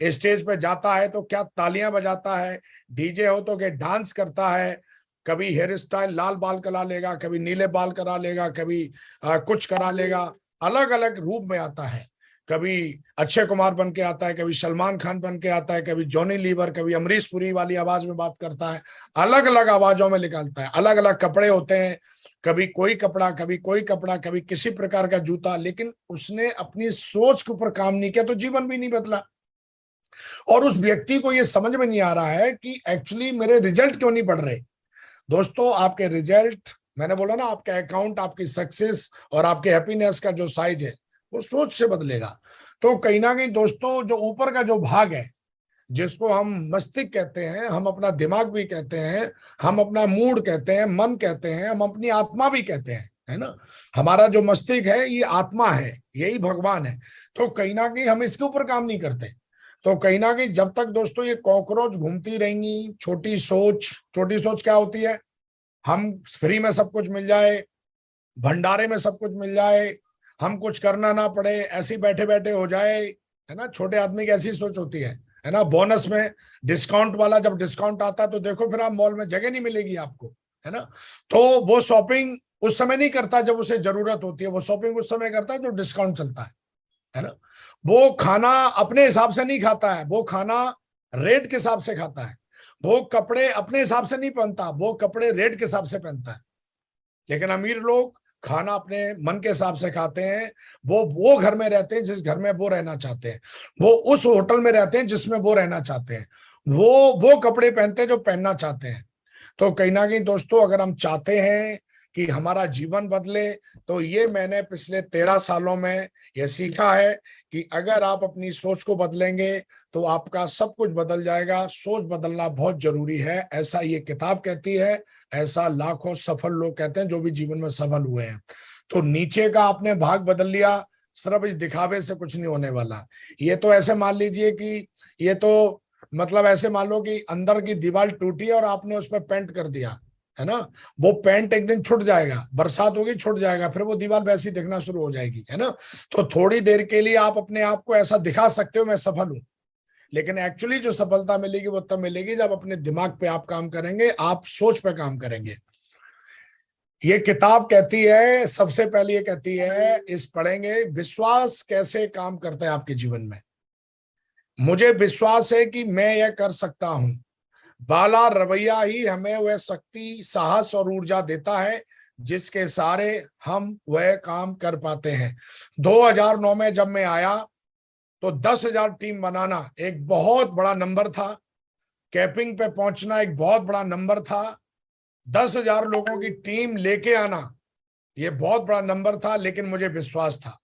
स्टेज पे जाता है तो क्या तालियां बजाता है, डीजे हो तो क्या डांस करता है, कभी हेयर स्टाइल लाल बाल करा लेगा, कभी नीले बाल करा लेगा, कभी कुछ करा लेगा, अलग अलग रूप में आता है। कभी अक्षय कुमार बन के आता है, कभी सलमान खान बन के आता है, कभी जॉनी लीवर, कभी अमरीश पुरी वाली आवाज में बात करता है, अलग अलग आवाजों में निकालता है, अलग अलग कपड़े होते हैं, कभी कोई कपड़ा, कभी कोई कपड़ा, कभी किसी प्रकार का जूता, लेकिन उसने अपनी सोच के ऊपर काम नहीं किया तो जीवन भी नहीं बदला। और उस व्यक्ति को यह समझ में नहीं आ रहा है कि एक्चुअली मेरे रिजल्ट क्यों नहीं बढ़ रहे। दोस्तों, आपके रिजल्ट, मैंने बोला ना, आपका अकाउंट, आपकी सक्सेस और आपके हैप्पीनेस का जो साइज है वो सोच से बदलेगा। तो कहीं ना कहीं दोस्तों, जो ऊपर का जो भाग है, जिसको हम मस्तिष्क कहते हैं, हम अपना दिमाग भी कहते हैं, हम अपना मूड कहते हैं, मन कहते हैं, हम अपनी आत्मा भी कहते हैं, है ना। हमारा जो मस्तिष्क है ये आत्मा है, यही भगवान है। तो कहीं ना कहीं हम इसके ऊपर काम नहीं करते। तो कहीं ना कहीं जब तक दोस्तों ये कॉकरोच घूमती रहेंगी, छोटी सोच, छोटी सोच क्या होती है, हम फ्री में सब कुछ मिल जाए, भंडारे में सब कुछ मिल जाए, हम कुछ करना ना पड़े, ऐसे बैठे बैठे हो जाए, है ना। छोटे आदमी की ऐसी सोच होती है ना। बोनस में डिस्काउंट वाला, जब डिस्काउंट आता है तो देखो फिर आप मॉल में जगह नहीं मिलेगी आपको, है ना। तो वो शॉपिंग उस समय नहीं करता जब उसे जरूरत होती है, वो शॉपिंग उस समय करता है जो डिस्काउंट चलता है ना। वो खाना अपने हिसाब से नहीं खाता है, वो खाना रेट के हिसाब से खाता है। वो कपड़े अपने हिसाब से नहीं पहनता, वो कपड़े रेट के हिसाब से पहनता है। लेकिन अमीर लोग खाना अपने मन के हिसाब से खाते हैं। वो घर में रहते हैं जिस घर में वो रहना चाहते हैं, वो उस होटल में रहते हैं जिसमें वो रहना चाहते हैं, वो कपड़े पहनते हैं जो पहनना चाहते हैं। तो कहीं ना कहीं दोस्तों, अगर हम चाहते हैं कि हमारा जीवन बदले, तो ये मैंने पिछले 13 सालों में यह सीखा है कि अगर आप अपनी सोच को बदलेंगे तो आपका सब कुछ बदल जाएगा। सोच बदलना बहुत जरूरी है, ऐसा ये किताब कहती है, ऐसा लाखों सफल लोग कहते हैं जो भी जीवन में सफल हुए हैं। तो नीचे का आपने भाग बदल लिया, सिर्फ इस दिखावे से कुछ नहीं होने वाला। ये तो ऐसे मान लीजिए कि ये तो मतलब ऐसे मान लो कि अंदर की दीवार टूटी और आपने उस पर पेंट कर दिया, है ना। वो पेंट एक दिन छूट जाएगा, बरसात होगी छूट जाएगा, फिर वो दीवार वैसी दिखना शुरू हो जाएगी, है ना। तो थोड़ी देर के लिए आप अपने आप को ऐसा दिखा सकते हो मैं सफल हूं, लेकिन एक्चुअली जो सफलता मिलेगी वो तब मिलेगी जब अपने दिमाग पे आप काम करेंगे, आप सोच पे काम करेंगे। ये किताब कहती है, सबसे पहले ये कहती है, इस पढ़ेंगे विश्वास कैसे काम करता है आपके जीवन में। मुझे विश्वास है कि मैं यह कर सकता हूं। बाला रवैया ही हमें वह शक्ति, साहस और ऊर्जा देता है जिसके सहारे हम वह काम कर पाते हैं। 2009 में जब मैं आया तो 10,000 टीम बनाना एक बहुत बड़ा नंबर था, कैपिंग पे पहुंचना एक बहुत बड़ा नंबर था, 10,000 लोगों की टीम लेके आना ये बहुत बड़ा नंबर था। लेकिन मुझे विश्वास था,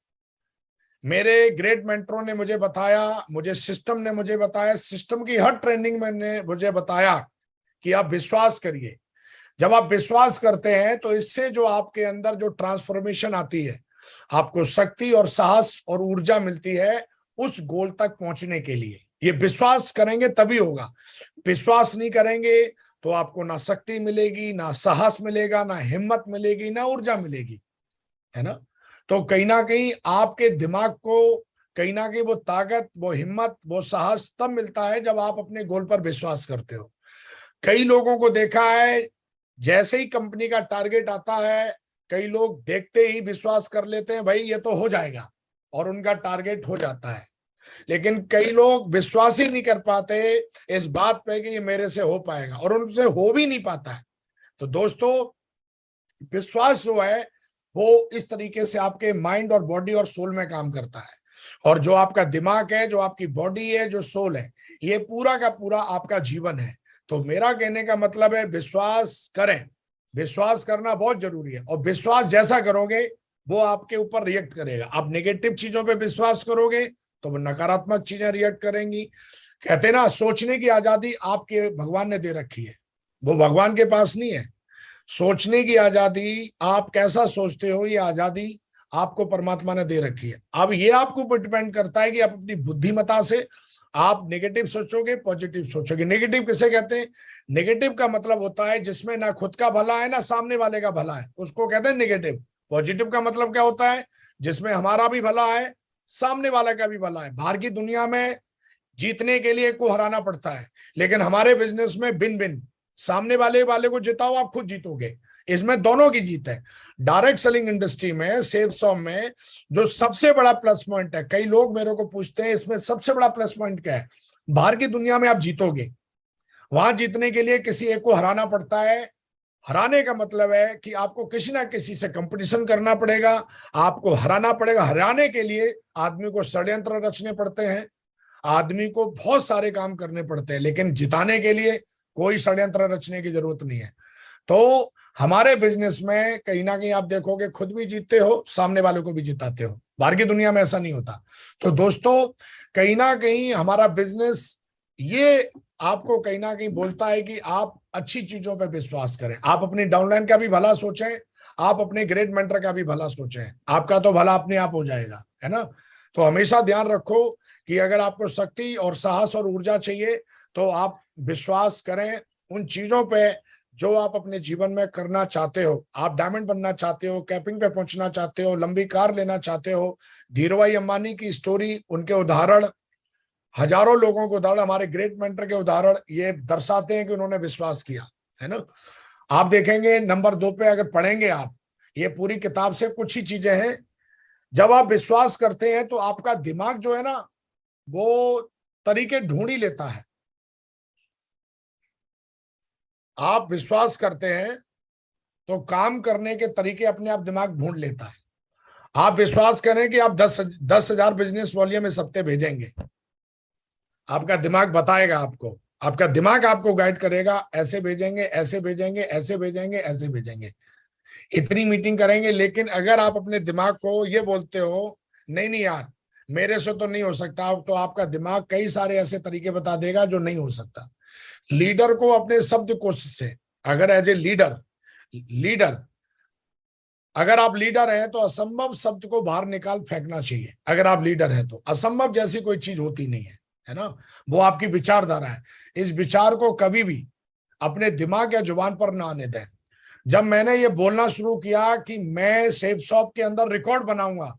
मेरे ग्रेट मेंटरों ने मुझे बताया, मुझे सिस्टम ने मुझे बताया, सिस्टम की हर ट्रेनिंग में ने मुझे बताया कि आप विश्वास करिए। जब आप विश्वास करते हैं तो इससे जो आपके अंदर जो ट्रांसफॉर्मेशन आती है, आपको शक्ति और साहस और ऊर्जा मिलती है उस गोल तक पहुंचने के लिए। ये विश्वास करेंगे तभी होगा, विश्वास नहीं करेंगे तो आपको ना शक्ति मिलेगी, ना साहस मिलेगा, ना हिम्मत मिलेगी, ना ऊर्जा मिलेगी, है ना। तो कहीं ना कहीं आपके दिमाग को कहीं ना कहीं वो ताकत, वो हिम्मत, वो साहस तब मिलता है जब आप अपने गोल पर विश्वास करते हो। कई लोगों को देखा है, जैसे ही कंपनी का टारगेट आता है, कई लोग देखते ही विश्वास कर लेते हैं भाई ये तो हो जाएगा, और उनका टारगेट हो जाता है। लेकिन कई लोग विश्वास ही नहीं कर पाते इस बात पे कि ये मेरे से हो पाएगा, और उनसे हो भी नहीं पाता है। तो दोस्तों, विश्वास जो है वो इस तरीके से आपके माइंड और बॉडी और सोल में काम करता है। और जो आपका दिमाग है, जो आपकी बॉडी है, जो सोल है, ये पूरा का पूरा आपका जीवन है। तो मेरा कहने का मतलब है विश्वास करें, विश्वास करना बहुत जरूरी है। और विश्वास जैसा करोगे वो आपके ऊपर रिएक्ट करेगा। आप नेगेटिव चीजों पे विश्वास करोगे तो वो नकारात्मक चीजें रिएक्ट करेंगी। कहते ना, सोचने की आजादी आपके भगवान ने दे रखी है, वो भगवान के पास नहीं है। सोचने की आजादी, आप कैसा सोचते हो, ये आजादी आपको परमात्मा ने दे रखी है। अब ये आपके ऊपर डिपेंड करता है कि आप अपनी बुद्धिमत्ता से आप नेगेटिव सोचोगे, पॉजिटिव सोचोगे। नेगेटिव किसे कहते हैं? नेगेटिव का मतलब होता है जिसमें ना खुद का भला है ना सामने वाले का भला है, उसको कहते हैं नेगेटिव। पॉजिटिव का मतलब क्या होता है? जिसमें हमारा भी भला है, सामने वाले का भी भला है। बाहर की दुनिया में जीतने के लिए एक को हराना पड़ता है। लेकिन हमारे बिजनेस में भिन्न भिन्न, सामने वाले को जिताओ, आप खुद जीतोगे। इसमें दोनों की जीत है। डायरेक्ट सेलिंग इंडस्ट्री में, सेल्स ऑफ में जो सबसे बड़ा प्लस पॉइंट है, कई लोग मेरे को पूछते हैं इसमें सबसे बड़ा प्लस पॉइंट क्या है। बाहर की दुनिया में आप जीतोगे, वहां जीतने के लिए किसी एक को हराना पड़ता है। हराने का मतलब है कि आपको किसी ना किसी से कंपटीशन करना पड़ेगा, आपको हराना पड़ेगा। हराने के लिए आदमी को षड्यंत्र रचने पड़ते हैं, आदमी को बहुत सारे काम करने पड़ते हैं, लेकिन जिताने के लिए कोई षड्यंत्र रचने की जरूरत नहीं है। तो हमारे बिजनेस में कहीं ना कहीं आप देखोगे खुद भी जीतते हो, सामने वालों को भी जिताते हो। बाहर की दुनिया में ऐसा नहीं होता। तो दोस्तों, कहीं ना कहीं हमारा बिजनेस ये आपको कहीं ना कहीं बोलता है कि आप अच्छी चीजों पर विश्वास करें, आप अपनी डाउनलाइन का भी भला सोचें, आप अपने ग्रेट मेंटर का भी भला सोचें, आपका तो भला अपने आप हो जाएगा, है ना। तो हमेशा ध्यान रखो कि अगर आपको शक्ति और साहस और ऊर्जा चाहिए तो आप विश्वास करें उन चीजों पे जो आप अपने जीवन में करना चाहते हो। आप डायमंड बनना चाहते हो, कैपिंग पे पहुंचना चाहते हो, लंबी कार लेना चाहते हो। धीरूभाई अंबानी की स्टोरी, उनके उदाहरण, हजारों लोगों के उदाहरण, हमारे ग्रेट मेंटर के उदाहरण ये दर्शाते हैं कि उन्होंने विश्वास किया, है ना। आप देखेंगे नंबर 2 पे अगर पढ़ेंगे आप ये पूरी किताब से, कुछ ही चीजें हैं। जब आप विश्वास करते हैं तो आपका दिमाग जो है ना वो तरीके ढूंढ ही लेता है। आप विश्वास करते हैं तो काम करने के तरीके अपने आप दिमाग ढूंढ लेता है। आप विश्वास करें कि आप 10,000 बिजनेस वॉल्यूम इस हफ्ते भेजेंगे, आपका दिमाग बताएगा आपको, आपका दिमाग आपको गाइड करेगा, ऐसे भेजेंगे, ऐसे भेजेंगे, ऐसे भेजेंगे, ऐसे भेजेंगे, इतनी मीटिंग करेंगे। लेकिन अगर आप अपने दिमाग को ये बोलते हो नहीं नहीं यार मेरे से तो नहीं हो सकता, तो आपका दिमाग कई सारे ऐसे तरीके बता देगा जो नहीं हो सकता। लीडर को अपने शब्दकोश से, अगर एज ए लीडर अगर आप लीडर हैं तो असंभव शब्द को बाहर निकाल फेंकना चाहिए। अगर आप लीडर हैं तो असंभव जैसी कोई चीज होती नहीं है ना। वो आपकी विचारधारा है। इस विचार को कभी भी अपने दिमाग या जुबान पर ना आने दें। जब मैंने ये बोलना शुरू किया कि मैं सेफ शॉप के अंदर रिकॉर्ड बनाऊंगा,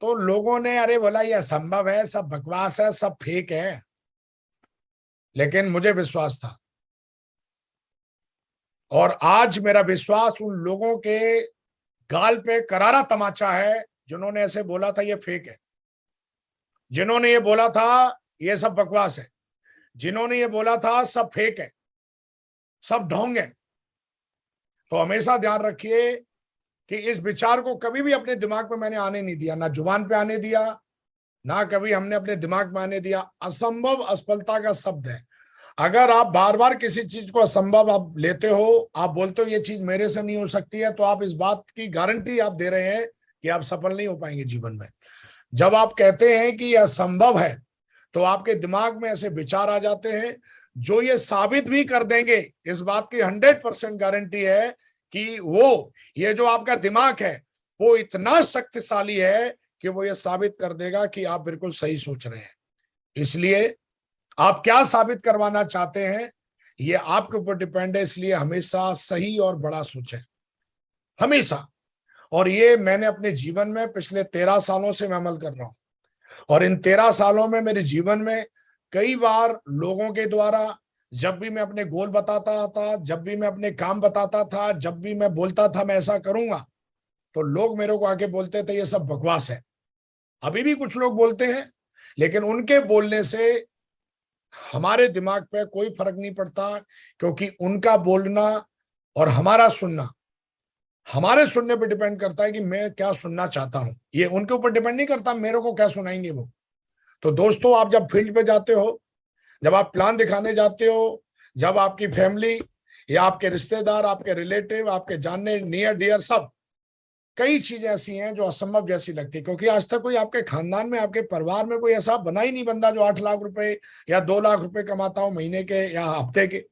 तो लोगों ने अरे बोला ये असंभव है, सब बकवास है, सब फेक है। लेकिन मुझे विश्वास था, और आज मेरा विश्वास उन लोगों के गाल पे करारा तमाचा है जिन्होंने ऐसे बोला था ये फेक है, जिन्होंने ये बोला था ये सब बकवास है, जिन्होंने ये बोला था सब फेक है, सब ढोंग है। तो हमेशा ध्यान रखिए कि इस विचार को कभी भी अपने दिमाग में मैंने आने नहीं दिया, ना जुबान पे आने दिया, ना कभी हमने अपने दिमाग में आने दिया। असंभव असफलता का शब्द है। अगर आप बार बार किसी चीज को असंभव आप लेते हो, आप बोलते हो ये चीज मेरे से नहीं हो सकती है, तो आप इस बात की गारंटी आप दे रहे हैं कि आप सफल नहीं हो पाएंगे जीवन में। जब आप कहते हैं कि यह असंभव है तो आपके दिमाग में ऐसे विचार आ जाते हैं जो ये साबित भी कर देंगे। इस बात की 100% गारंटी है कि वो ये जो आपका दिमाग है वो इतना शक्तिशाली है कि वो ये साबित कर देगा कि आप बिल्कुल सही सोच रहे हैं। इसलिए आप क्या साबित करवाना चाहते हैं ये आपके ऊपर डिपेंड है। इसलिए हमेशा सही और बड़ा सोचें, हमेशा। और ये मैंने अपने जीवन में पिछले 13 सालों से मैं अमल कर रहा हूं, और इन 13 सालों में मेरे जीवन में कई बार लोगों के द्वारा जब भी मैं अपने गोल बताता था, जब भी मैं अपने काम बताता था, जब भी मैं बोलता था मैं ऐसा करूंगा, तो लोग मेरे को आके बोलते थे ये सब बकवास है। अभी भी कुछ लोग बोलते हैं, लेकिन उनके बोलने से हमारे दिमाग पे कोई फर्क नहीं पड़ता, क्योंकि उनका बोलना और हमारा सुनना हमारे सुनने पे डिपेंड करता है कि मैं क्या सुनना चाहता हूं। ये उनके ऊपर डिपेंड नहीं करता मेरे को क्या सुनाएंगे वो। तो दोस्तों, आप जब फील्ड पे जाते हो, जब आप प्लान दिखाने जाते हो, जब आपकी फैमिली या आपके रिश्तेदार, आपके रिलेटिव, आपके जानने नियर डियर सब, कई चीजें ऐसी हैं जो असंभव जैसी लगती है, क्योंकि आज तक कोई आपके खानदान में, आपके परिवार में कोई ऐसा बना ही नहीं बंदा जो 8 लाख रुपए या 2 लाख रुपए कमाता हो महीने के या हफ्ते के।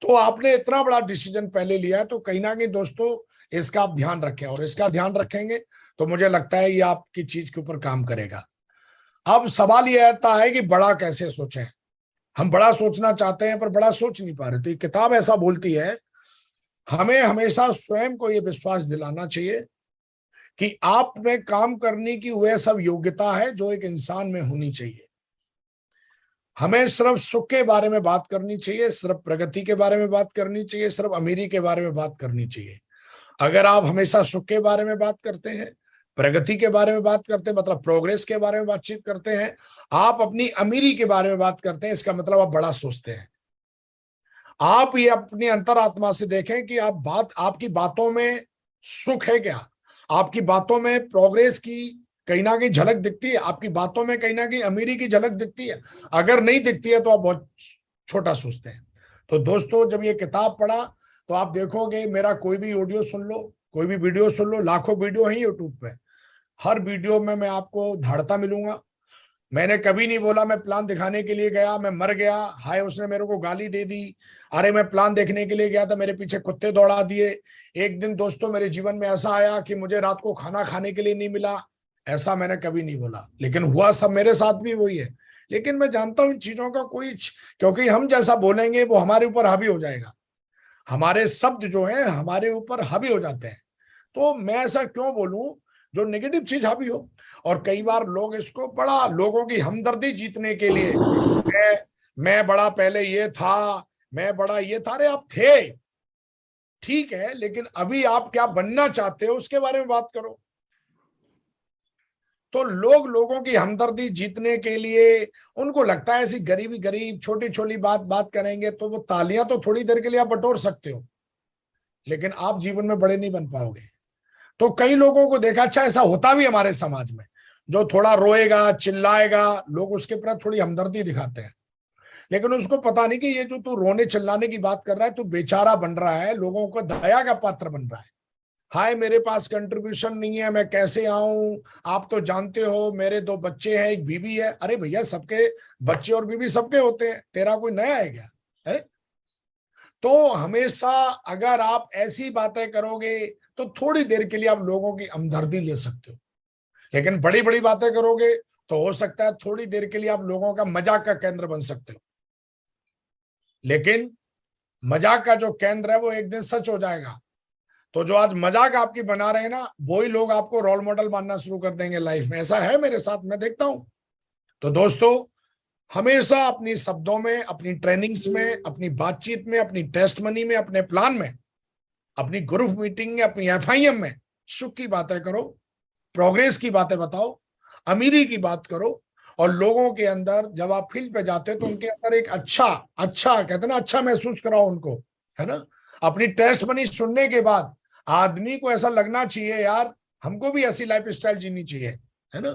तो आपने इतना बड़ा डिसीजन पहले लिया है, तो कहीं ना कहीं दोस्तों इसका आप ध्यान रखें, और इसका ध्यान रखेंगे तो मुझे लगता है ये आपकी चीज के ऊपर काम करेगा। अब सवाल यह आता है कि बड़ा कैसे सोचें। हम बड़ा सोचना चाहते हैं पर बड़ा सोच नहीं पा रहे। तो ये किताब ऐसा बोलती है, हमें हमेशा स्वयं को ये विश्वास दिलाना चाहिए कि आप में काम करने की वह सब योग्यता है जो एक इंसान में होनी चाहिए। हमें सिर्फ सुख के बारे में बात करनी चाहिए, सिर्फ प्रगति के बारे में बात करनी चाहिए, सिर्फ अमीरी के बारे में बात करनी चाहिए। अगर आप हमेशा सुख के बारे में बात करते हैं, प्रगति के बारे में बात करते हैं, मतलब प्रोग्रेस के बारे में बातचीत करते हैं, आप अपनी अमीरी के बारे में बात करते हैं, इसका मतलब आप बड़ा सोचते हैं। आप ये अपनी अंतरात्मा से देखें कि आपकी बातों में सुख है क्या, आपकी बातों में प्रोग्रेस की कहीं ना कहीं झलक दिखती है, आपकी बातों में कहीं ना कहीं अमीरी की झलक दिखती है। अगर नहीं दिखती है तो आप बहुत छोटा सोचते हैं। तो दोस्तों, जब ये किताब पढ़ा तो आप देखोगे, मेरा कोई भी ऑडियो सुन लो, कोई भी वीडियो सुन लो, लाखों वीडियो है यूट्यूब पे, हर वीडियो में मैं आपको धाड़ता मिलूंगा। मैंने कभी नहीं बोला मैं प्लान दिखाने के लिए गया, मैं मर गया, हाय उसने मेरे को गाली दे दी, अरे मैं प्लान देखने के लिए गया था, मेरे पीछे कुत्ते दौड़ा दिए। एक दिन दोस्तों मेरे जीवन में ऐसा आया कि मुझे रात को खाना खाने के लिए नहीं मिला, ऐसा मैंने कभी नहीं बोला, लेकिन हुआ सब मेरे साथ भी वही है। लेकिन मैं जानता हूं इन चीजों का कोई, क्योंकि हम जैसा बोलेंगे वो हमारे ऊपर हावी हो जाएगा, हमारे शब्द जो है हमारे ऊपर हावी हो जाते हैं। तो मैं ऐसा क्यों बोलूं जो नेगेटिव चीज हावी हो। और कई बार लोग इसको बड़ा, लोगों की हमदर्दी जीतने के लिए, मैं बड़ा पहले ये था, मैं बड़ा ये था। अरे आप थे, ठीक है, लेकिन अभी आप क्या बनना चाहते हो उसके बारे में बात करो। तो लोग लोगों की हमदर्दी जीतने के लिए, उनको लगता है ऐसी गरीबी, गरीब छोटी छोटी बात करेंगे तो वो तालियां तो थोड़ी देर के लिए आप बटोर सकते हो, लेकिन आप जीवन में बड़े नहीं बन पाओगे। तो कई लोगों को देखा, अच्छा ऐसा होता भी हमारे समाज में, जो थोड़ा रोएगा चिल्लाएगा, लोग उसके प्रति थोड़ी हमदर्दी दिखाते हैं, लेकिन उसको पता नहीं कि ये जो तू रोने चिल्लाने की बात कर रहा है, तू बेचारा बन रहा है, लोगों को दया का पात्र बन रहा है। हाय मेरे पास कंट्रीब्यूशन नहीं है, मैं कैसे आऊं, आप तो जानते हो मेरे 2 बच्चे हैं, एक बीवी है। अरे भैया, सबके बच्चे और बीवी सबके होते हैं, तेरा कोई नया है क्या है? तो हमेशा अगर आप ऐसी बातें करोगे तो थोड़ी देर के लिए आप लोगों की हमदर्दी ले सकते हो, लेकिन बड़ी बड़ी बातें करोगे तो हो सकता है थोड़ी देर के लिए आप लोगों का मजाक का केंद्र बन सकते हो। लेकिन मजाक का जो केंद्र है वो एक दिन सच हो जाएगा। तो जो आज मजाक आपकी बना रहे हैं ना, वही लोग आपको रोल मॉडल मानना शुरू कर देंगे लाइफ में। ऐसा है मेरे साथ, मैं देखता हूं। तो दोस्तों, हमेशा अपनी शब्दों में, अपनी ट्रेनिंग्स में, अपनी बातचीत में, अपनी टेस्ट मनी में, अपने प्लान में, अपनी ग्रुप मीटिंग में, अपनी एफआईएम में सुख की बातें करो, प्रोग्रेस की बातें बताओ, अमीरी की बात करो। और लोगों के अंदर जब आप फील्ड पे जाते हो तो उनके अंदर एक अच्छा अच्छा कहते हैं ना, अच्छा महसूस कराओ उनको, है ना। अपनी टेस्ट मनी सुनने के बाद आदमी को ऐसा लगना चाहिए, यार हमको भी ऐसी लाइफ स्टाइल जीनी चाहिए, है ना।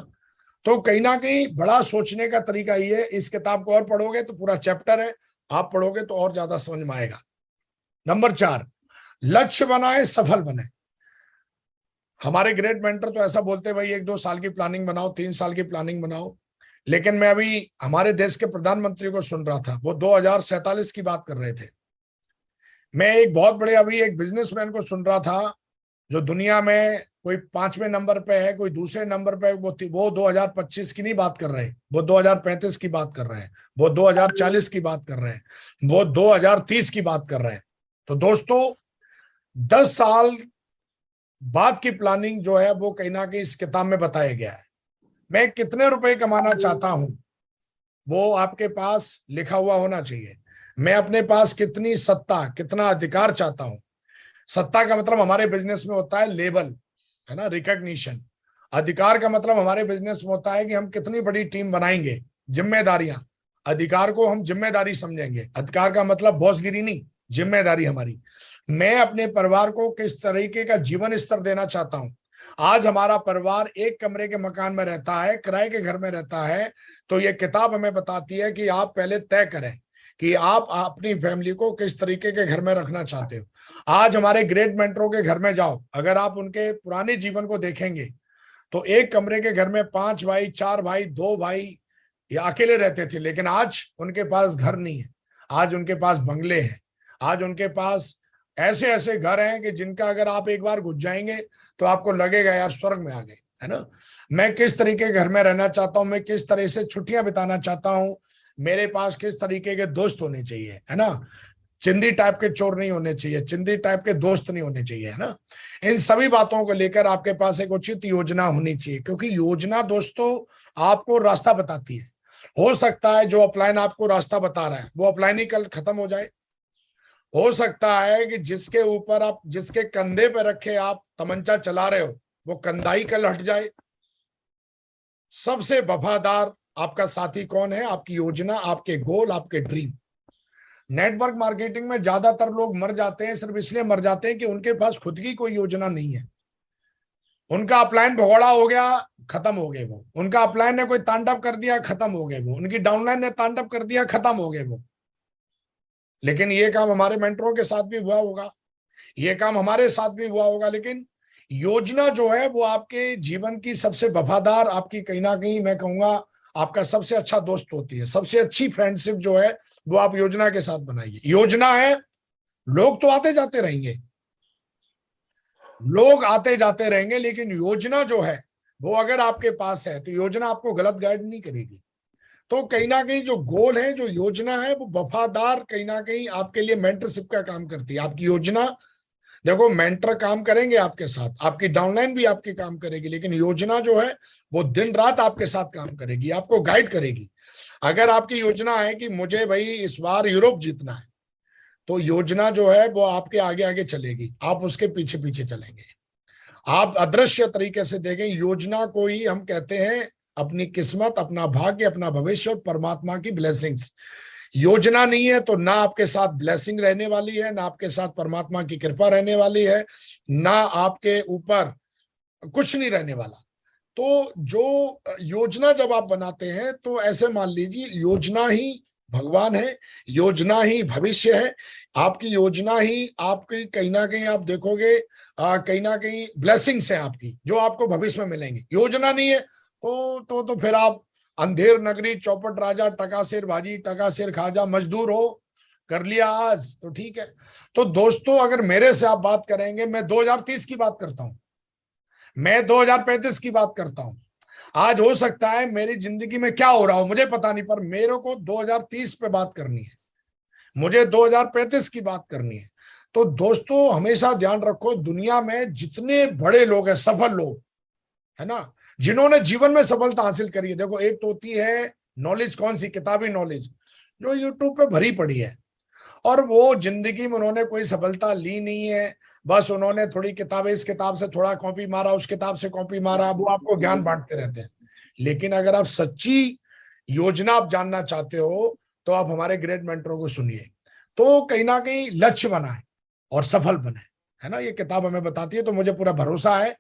तो कहीं ना कहीं बड़ा सोचने का तरीका ये है। इस किताब को और पढ़ोगे तो पूरा चैप्टर है, आप पढ़ोगे तो और ज्यादा समझ में आएगा। नंबर 4, लक्ष्य बनाए सफल बने। हमारे ग्रेट मेंटर तो ऐसा बोलते हैं, भाई 1-2 साल की प्लानिंग बनाओ, 3 साल की प्लानिंग बनाओ। लेकिन मैं अभी हमारे देश के प्रधानमंत्री को सुन रहा था, वो 2047 की बात कर रहे थे। मैं एक बहुत बड़े अभी एक बिजनेसमैन को सुन रहा था, जो दुनिया में कोई 5वें नंबर पे है, कोई दूसरे नंबर पे, वो 2025 की नहीं बात कर रहे, वो 2035 की बात कर रहे हैं, वो 2040 की बात कर रहे हैं, वो 2030 की बात कर रहे हैं। तो दोस्तों, 10 साल बाद की प्लानिंग जो है वो कहीं ना कहीं इस किताब में बताया गया है। मैं कितने रुपए कमाना चाहता हूं वो आपके पास लिखा हुआ होना चाहिए। मैं अपने पास कितनी सत्ता, कितना अधिकार चाहता हूं। सत्ता का मतलब हमारे बिजनेस में होता है लेबल, है ना, रिकॉग्निशन। अधिकार का मतलब हमारे बिजनेस में होता है कि हम कितनी बड़ी टीम बनाएंगे, जिम्मेदारियां। अधिकार को हम जिम्मेदारी समझेंगे, अधिकार का मतलब बॉसगिरी नहीं, जिम्मेदारी हमारी। मैं अपने परिवार को किस तरीके का जीवन स्तर देना चाहता हूं। आज हमारा परिवार एक कमरे के मकान में रहता है, किराए के घर में रहता है। तो ये किताब हमें बताती है कि आप पहले तय करें कि आप अपनी फैमिली को किस तरीके के घर में रखना चाहते हो। आज हमारे ग्रेट मेंटरों के घर में जाओ, अगर आप उनके पुराने जीवन को देखेंगे तो एक कमरे के घर में 5 भाई, 4 भाई, 2 भाई या अकेले रहते थे। लेकिन आज उनके पास घर नहीं है, आज उनके पास बंगले हैं, आज उनके पास ऐसे ऐसे घर हैं कि जिनका अगर आप एक बार घुस जाएंगे तो आपको लगेगा यार स्वर्ग में आ गए, है ना। मैं किस तरीके के घर में रहना चाहता हूं, मैं किस तरह से छुट्टियां बिताना चाहता हूं, मेरे पास किस तरीके के दोस्त होने चाहिए, है ना। चिंदी टाइप के चोर नहीं होने चाहिए, चिंदी टाइप के दोस्त नहीं होने चाहिए, है ना। इन सभी बातों को लेकर आपके पास एक उचित योजना होनी चाहिए, क्योंकि योजना दोस्तों आपको रास्ता बताती है। हो सकता है जो अपलाइन आपको रास्ता बता रहा है वो अपलाइन ही कल खत्म हो जाए। हो सकता है कि जिसके ऊपर आप, जिसके कंधे पे रखे आप तमंचा चला रहे हो, वो कंधा ही कल हट जाए। सबसे वफादार आपका साथी कौन है? आपकी योजना, आपके गोल, आपके ड्रीम। नेटवर्क मार्केटिंग में ज्यादातर लोग मर जाते हैं, सिर्फ इसलिए मर जाते हैं कि उनके पास खुद की कोई योजना नहीं है। उनका अपलाइन भगोड़ा हो गया, खत्म हो गए वो। उनका अपलाइन ने कोई तांडव कर दिया, खत्म हो गए वो। उनकी डाउनलाइन ने तांडव कर दिया, खत्म हो गए वो। लेकिन ये काम हमारे मेंटरों के साथ भी हुआ होगा, ये काम हमारे साथ भी हुआ होगा। लेकिन योजना जो है वो आपके जीवन की सबसे वफादार, आपकी कहीं ना कहीं मैं कहूंगा आपका सबसे अच्छा दोस्त होती है। सबसे अच्छी फ्रेंडशिप जो है वो आप योजना के साथ बनाइए। योजना है, लोग तो आते जाते रहेंगे, लोग आते जाते रहेंगे, लेकिन योजना जो है वो अगर आपके पास है तो योजना आपको गलत गाइड नहीं करेगी। तो कहीं ना कहीं जो गोल है, जो योजना है, वो वफादार कहीं ना कहीं आपके लिए मेंटरशिप का काम करती है। आपकी योजना, देखो मेंटर काम करेंगे आपके साथ, आपकी डाउनलाइन भी आपकी काम करेगी, लेकिन योजना जो है वो दिन रात आपके साथ काम करेगी, आपको गाइड करेगी। अगर आपकी योजना है कि मुझे भाई इस बार यूरोप जीतना है, तो योजना जो है वो आपके आगे आगे चलेगी, आप उसके पीछे पीछे चलेंगे। आप अदृश्य तरीके से देखें, योजना को ही हम कहते हैं अपनी किस्मत, अपना भाग्य, अपना भविष्य और परमात्मा की ब्लेसिंग्स। योजना नहीं है तो ना आपके साथ ब्लेसिंग रहने वाली है, ना आपके साथ परमात्मा की कृपा रहने वाली है, ना आपके ऊपर कुछ नहीं रहने वाला। तो जो योजना जब आप बनाते हैं तो ऐसे मान लीजिए योजना ही भगवान है, योजना ही भविष्य है। आपकी योजना ही आपकी कहीं ना कहीं आप देखोगे कहीं ना कहीं ब्लेसिंग्स है आपकी, जो आपको भविष्य में मिलेंगी। योजना नहीं है तो फिर आप अंधेर नगरी चौपट राजा, टका सिर भाजी टका सिर खाजा, मजदूर हो, कर लिया आज तो ठीक है। तो दोस्तों अगर मेरे से आप बात करेंगे, मैं 2030 की बात करता हूं, मैं 2035 की बात करता हूं। आज हो सकता है मेरी जिंदगी में क्या हो रहा हो मुझे पता नहीं, पर मेरे को 2030 पे बात करनी है, मुझे 2035 की बात करनी है। तो दोस्तों हमेशा ध्यान रखो, दुनिया में जितने बड़े लोग हैं, सफल लोग, है ना, जिन्होंने जीवन में सफलता हासिल करी है, देखो एक तो होती है नॉलेज, कौन सी? किताबी नॉलेज जो यूट्यूब पे भरी पड़ी है, और वो जिंदगी में उन्होंने कोई सफलता ली नहीं है, बस उन्होंने थोड़ी किताबें, इस किताब से थोड़ा कॉपी मारा, उस किताब से कॉपी मारा, वो आपको ज्ञान बांटते रहते हैं। लेकिन अगर आप सच्ची योजना आप जानना चाहते हो तो आप हमारे ग्रेट मेंटरों को सुनिए, तो कहीं ना कहीं लक्ष्य बनाए और सफल बने, है ना। ये किताब हमें बताती है। तो मुझे पूरा भरोसा है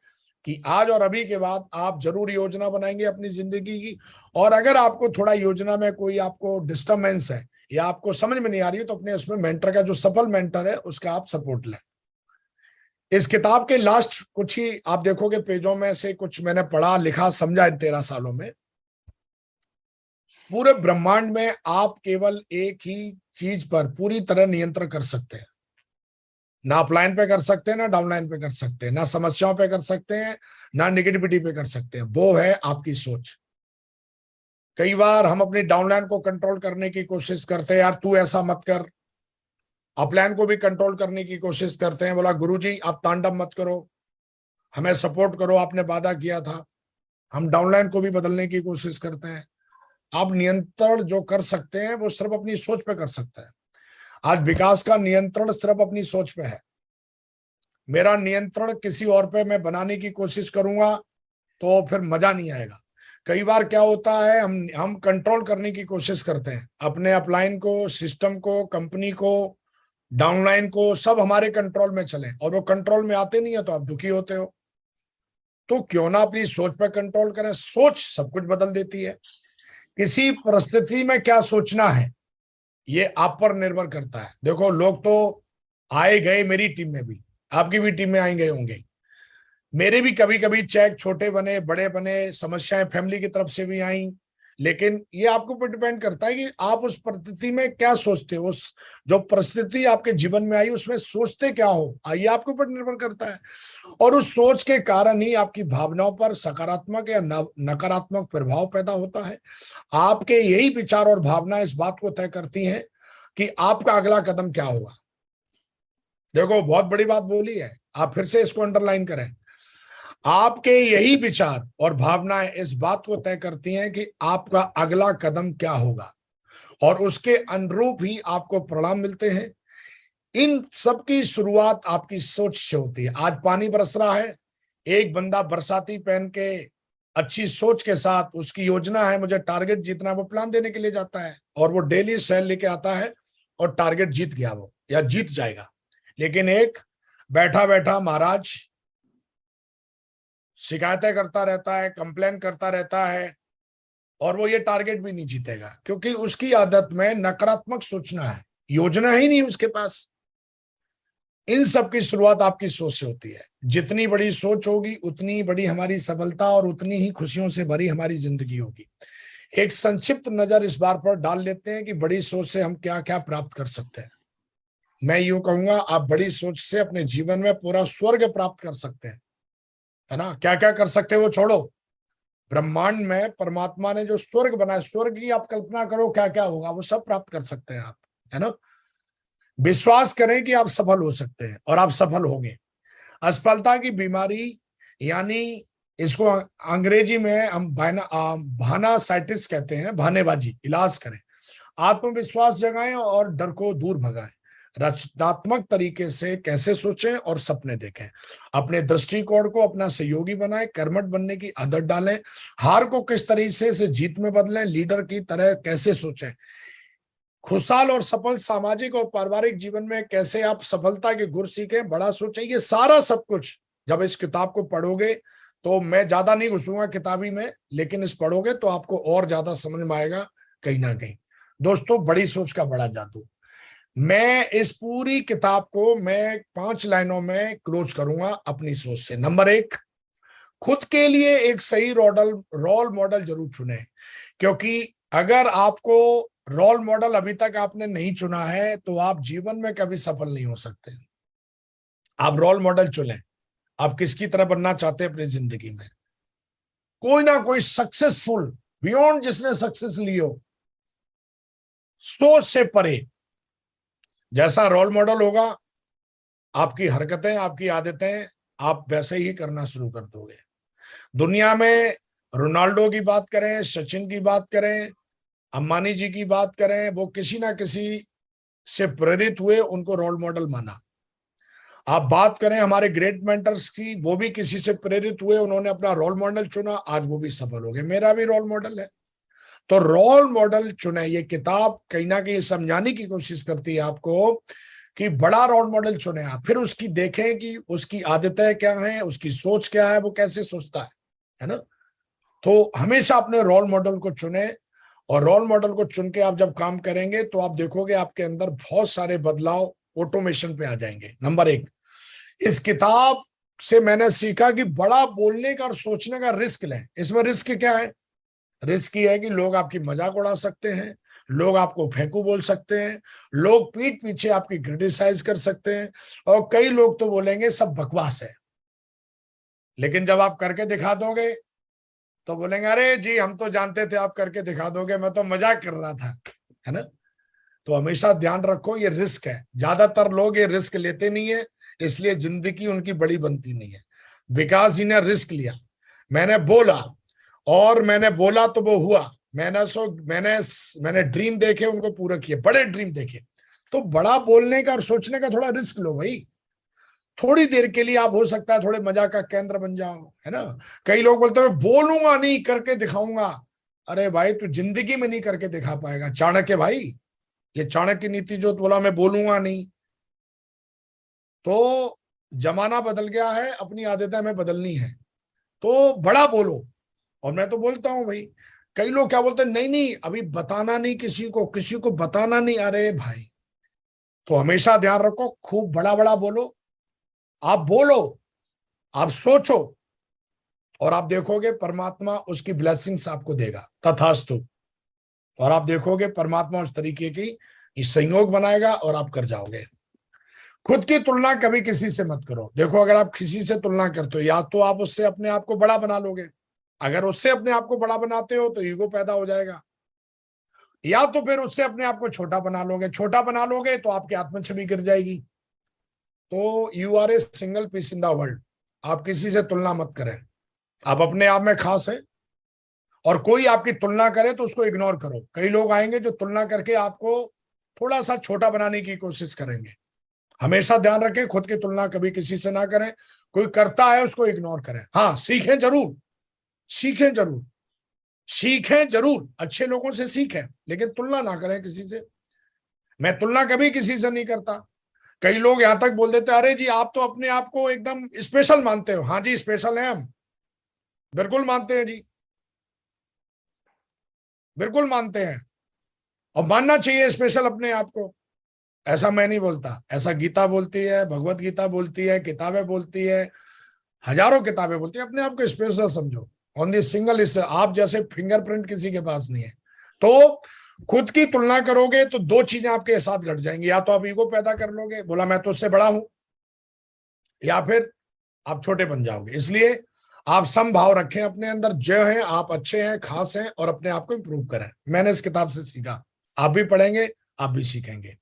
कि आज और अभी के बाद आप जरूर योजना बनाएंगे अपनी जिंदगी की। और अगर आपको थोड़ा योजना में कोई आपको डिस्टर्बेंस है या आपको समझ में नहीं आ रही है, तो अपने उसमें मेंटर का, जो सफल मेंटर है उसका आप सपोर्ट लें। इस किताब के लास्ट कुछ ही आप देखोगे पेजों में से कुछ मैंने पढ़ा, लिखा, समझा इन 13 सालों में। पूरे ब्रह्मांड में आप केवल एक ही चीज पर पूरी तरह नियंत्रण कर सकते हैं। ना अपलाइन पे कर सकते हैं, ना डाउनलाइन पे कर सकते हैं, ना समस्याओं पे कर सकते हैं, ना नेगेटिविटी पे कर सकते हैं। वो है आपकी सोच। कई बार हम अपनी डाउनलाइन को कंट्रोल करने की कोशिश करते हैं, यार तू ऐसा मत कर। अपलाइन को भी कंट्रोल करने की कोशिश करते हैं, बोला गुरुजी आप तांडव मत करो, हमें सपोर्ट करो, आपने वादा किया था। हम डाउनलाइन को भी बदलने की कोशिश करते हैं। आप नियंत्रण जो कर सकते हैं वो सिर्फ अपनी सोच पे कर सकते हैं। आज विकास का नियंत्रण सिर्फ अपनी सोच पे है। मेरा नियंत्रण किसी और पे मैं बनाने की कोशिश करूंगा तो फिर मजा नहीं आएगा। कई बार क्या होता है, हम कंट्रोल करने की कोशिश करते हैं अपने अपलाइन को, सिस्टम को, कंपनी को, डाउनलाइन को, सब हमारे कंट्रोल में चले, और वो कंट्रोल में आते नहीं है तो आप दुखी होते हो। तो क्यों ना अपनी सोच पे कंट्रोल करें। सोच सब कुछ बदल देती है। किसी परिस्थिति में क्या सोचना है ये आप पर निर्भर करता है। देखो लोग तो आए गए, मेरी टीम में भी, आपकी भी टीम में आए गए होंगे, मेरे भी कभी कभी चेक छोटे बने, बड़े बने, समस्याएं फैमिली की तरफ से भी आई। लेकिन ये आपके ऊपर डिपेंड करता है कि आप उस परिस्थिति में क्या सोचते हो, उस जो परिस्थिति आपके जीवन में आई उसमें सोचते क्या हो, ये आपके ऊपर निर्भर करता है। और उस सोच के कारण ही आपकी भावनाओं पर सकारात्मक या नकारात्मक प्रभाव पैदा होता है। आपके यही विचार और भावना इस बात को तय करती हैं कि आपका अगला कदम क्या होगा। देखो बहुत बड़ी बात बोली है, आप फिर से इसको अंडरलाइन करें। आपके यही विचार और भावनाएं इस बात को तय करती हैं कि आपका अगला कदम क्या होगा, और उसके अनुरूप ही आपको परिणाम मिलते हैं। इन सब की शुरुआत आपकी सोच से होती है। आज पानी बरस रहा है, एक बंदा बरसाती पहन के अच्छी सोच के साथ, उसकी योजना है मुझे टारगेट जीतना, वो प्लान देने के लिए जाता है और वो डेली सेल लेके आता है और टारगेट जीत गया वो, या जीत जाएगा। लेकिन एक बैठा बैठा महाराज शिकायतें करता रहता है, कंप्लेन करता रहता है, और वो ये टारगेट भी नहीं जीतेगा, क्योंकि उसकी आदत में नकारात्मक सोचना है, योजना ही नहीं उसके पास। इन सब की शुरुआत आपकी सोच से होती है। जितनी बड़ी सोच होगी उतनी बड़ी हमारी सफलता और उतनी ही खुशियों से भरी हमारी जिंदगी होगी। एक संक्षिप्त नजर इस बार पर डाल लेते हैं कि बड़ी सोच से हम क्या क्या प्राप्त कर सकते हैं। मैं यूं कहूंगा, आप बड़ी सोच से अपने जीवन में पूरा स्वर्ग प्राप्त कर सकते हैं, है ना। क्या क्या कर सकते हैं वो छोड़ो, ब्रह्मांड में परमात्मा ने जो स्वर्ग बनाया, स्वर्ग की आप कल्पना करो क्या क्या होगा, वो सब प्राप्त कर सकते हैं आप, है ना। विश्वास करें कि आप सफल हो सकते हैं और आप सफल होंगे। असफलता की बीमारी, यानी इसको अंग्रेजी में हम भानासाइटिस कहते हैं, भानेबाजी, इलाज करें। आत्मविश्वास जगाएं और डर को दूर भगाएं। रचनात्मक तरीके से कैसे सोचें और सपने देखें। अपने दृष्टिकोण को अपना सहयोगी बनाएं, कर्मठ बनने की आदत डालें। हार को किस तरीके से जीत में बदलें, लीडर की तरह कैसे सोचें। खुशहाल और सफल सामाजिक और पारिवारिक जीवन में कैसे आप सफलता के गुर सीखें, बड़ा सोचें। ये सारा सब कुछ जब इस किताब को पढ़ोगे, तो मैं ज्यादा नहीं घुसूंगा किताबी में, लेकिन इस पढ़ोगे तो आपको और ज्यादा समझ में आएगा कहीं ना कहीं। दोस्तों, बड़ी सोच का बड़ा जादू। मैं इस पूरी किताब को मैं 5 लाइनों में क्लोज करूंगा अपनी सोच से। नंबर 1, खुद के लिए एक सही रोल मॉडल जरूर चुने, क्योंकि अगर आपको रोल मॉडल अभी तक आपने नहीं चुना है तो आप जीवन में कभी सफल नहीं हो सकते। आप रोल मॉडल चुनें। आप किसकी तरह बनना चाहते हैं अपनी जिंदगी में। कोई ना कोई सक्सेसफुल, बियॉन्ड जिसने सक्सेस ली हो, सोच से परे। जैसा रोल मॉडल होगा, आपकी हरकतें, आपकी आदतें आप वैसे ही करना शुरू कर दोगे। दुनिया में रोनाल्डो की बात करें, सचिन की बात करें, अंबानी जी की बात करें, वो किसी ना किसी से प्रेरित हुए, उनको रोल मॉडल माना। आप बात करें हमारे ग्रेट मेंटर्स की, वो भी किसी से प्रेरित हुए, उन्होंने अपना रोल मॉडल चुना, आज वो भी सफल हो गए। मेरा भी रोल मॉडल है। तो रोल मॉडल चुने। ये किताब कहीं ना कहीं समझाने की कोशिश करती है आपको कि बड़ा रोल मॉडल चुने आप, फिर उसकी देखें कि उसकी आदतें क्या हैं, उसकी सोच क्या है, वो कैसे सोचता है ना। तो हमेशा अपने रोल मॉडल को चुने, और रोल मॉडल को चुन के आप जब काम करेंगे तो आप देखोगे आपके अंदर बहुत सारे बदलाव ऑटोमेशन पे आ जाएंगे। नंबर 1, इस किताब से मैंने सीखा कि बड़ा बोलने का और सोचने का रिस्क लें। इसमें रिस्क क्या है? रिस्क ये है कि लोग आपकी मजाक उड़ा सकते हैं, लोग आपको फेंकू बोल सकते हैं, लोग पीठ पीछे आपकी क्रिटिसाइज कर सकते हैं, और कई लोग तो बोलेंगे सब बकवास है। लेकिन जब आप करके दिखा दोगे तो बोलेंगे अरे जी हम तो जानते थे आप करके दिखा दोगे, मैं तो मजाक कर रहा था, है ना। तो हमेशा ध्यान रखो, ये रिस्क है। ज्यादातर लोग ये रिस्क लेते नहीं है, इसलिए जिंदगी उनकी बड़ी बनती नहीं है। विकास जी ने रिस्क लिया, मैंने बोला, और मैंने बोला तो वो हुआ। मैंने ड्रीम देखे, उनको पूरा किए, बड़े ड्रीम देखे। तो बड़ा बोलने का और सोचने का थोड़ा रिस्क लो भाई। थोड़ी देर के लिए आप हो सकता है थोड़े मजाक का केंद्र बन जाओ, है ना। कई लोग बोलते हैं बोलूंगा नहीं, करके दिखाऊंगा। अरे भाई, तू जिंदगी में नहीं करके दिखा पाएगा। चाणक्य भाई, ये चाणक्य नीति जो बोला मैं बोलूंगा नहीं, तो जमाना बदल गया है, अपनी आदतें हमें बदलनी है। तो बड़ा बोलो। और मैं तो बोलता हूं भाई, कई लोग क्या बोलते हैं, नहीं नहीं अभी बताना नहीं, किसी को बताना नहीं। अरे भाई, तो हमेशा ध्यान रखो, खूब बड़ा बड़ा बोलो। आप बोलो, आप सोचो, और आप देखोगे परमात्मा उसकी ब्लेसिंग्स आपको देगा, तथास्तु। और आप देखोगे परमात्मा उस तरीके की संयोग बनाएगा और आप कर जाओगे। खुद की तुलना कभी किसी से मत करो। देखो, अगर आप किसी से तुलना करते हो, या तो आप उससे अपने आप को बड़ा बना लोगे। अगर उससे अपने आप को बड़ा बनाते हो तो ईगो पैदा हो जाएगा। या तो फिर उससे अपने आप को छोटा बना लोगे, छोटा बना लोगे तो आपकी आत्म छवि गिर जाएगी। तो you are a single piece in the world. आप किसी से तुलना मत करें, आप अपने आप में खास है, और कोई आपकी तुलना करे तो उसको इग्नोर करो। कई लोग आएंगे जो तुलना करके आपको थोड़ा सा छोटा बनाने की कोशिश करेंगे। हमेशा ध्यान रखें, खुद की तुलना कभी किसी से ना करें। कोई करता है उसको इग्नोर करें। हाँ, सीखें जरूर, सीखें जरूर, सीखें जरूर, अच्छे लोगों से सीखें, लेकिन तुलना ना करें किसी से। मैं तुलना कभी किसी से नहीं करता। कई लोग यहां तक बोल देते, अरे जी आप तो अपने आप को एकदम स्पेशल मानते हो। हाँ जी, स्पेशल है हम, बिल्कुल मानते हैं जी, बिल्कुल मानते हैं, और मानना चाहिए स्पेशल अपने आप को। ऐसा मैं नहीं बोलता, ऐसा गीता बोलती है, भगवत गीता बोलती है, किताबें बोलती है, हजारों किताबें बोलती है। अपने आप को स्पेशल समझो। ऑन दी सिंगल इस आप जैसे फिंगरप्रिंट किसी के पास नहीं है। तो खुद की तुलना करोगे तो दो चीजें आपके साथ घट जाएंगी, या तो आप ईगो पैदा कर लोगे, बोला मैं तो उससे बड़ा हूं, या फिर आप छोटे बन जाओगे। इसलिए आप समभाव रखें अपने अंदर, जो है आप अच्छे हैं, खास हैं, और अपने आप को इंप्रूव करें। मैंने इस किताब से सीखा, आप भी पढ़ेंगे, आप भी सीखेंगे।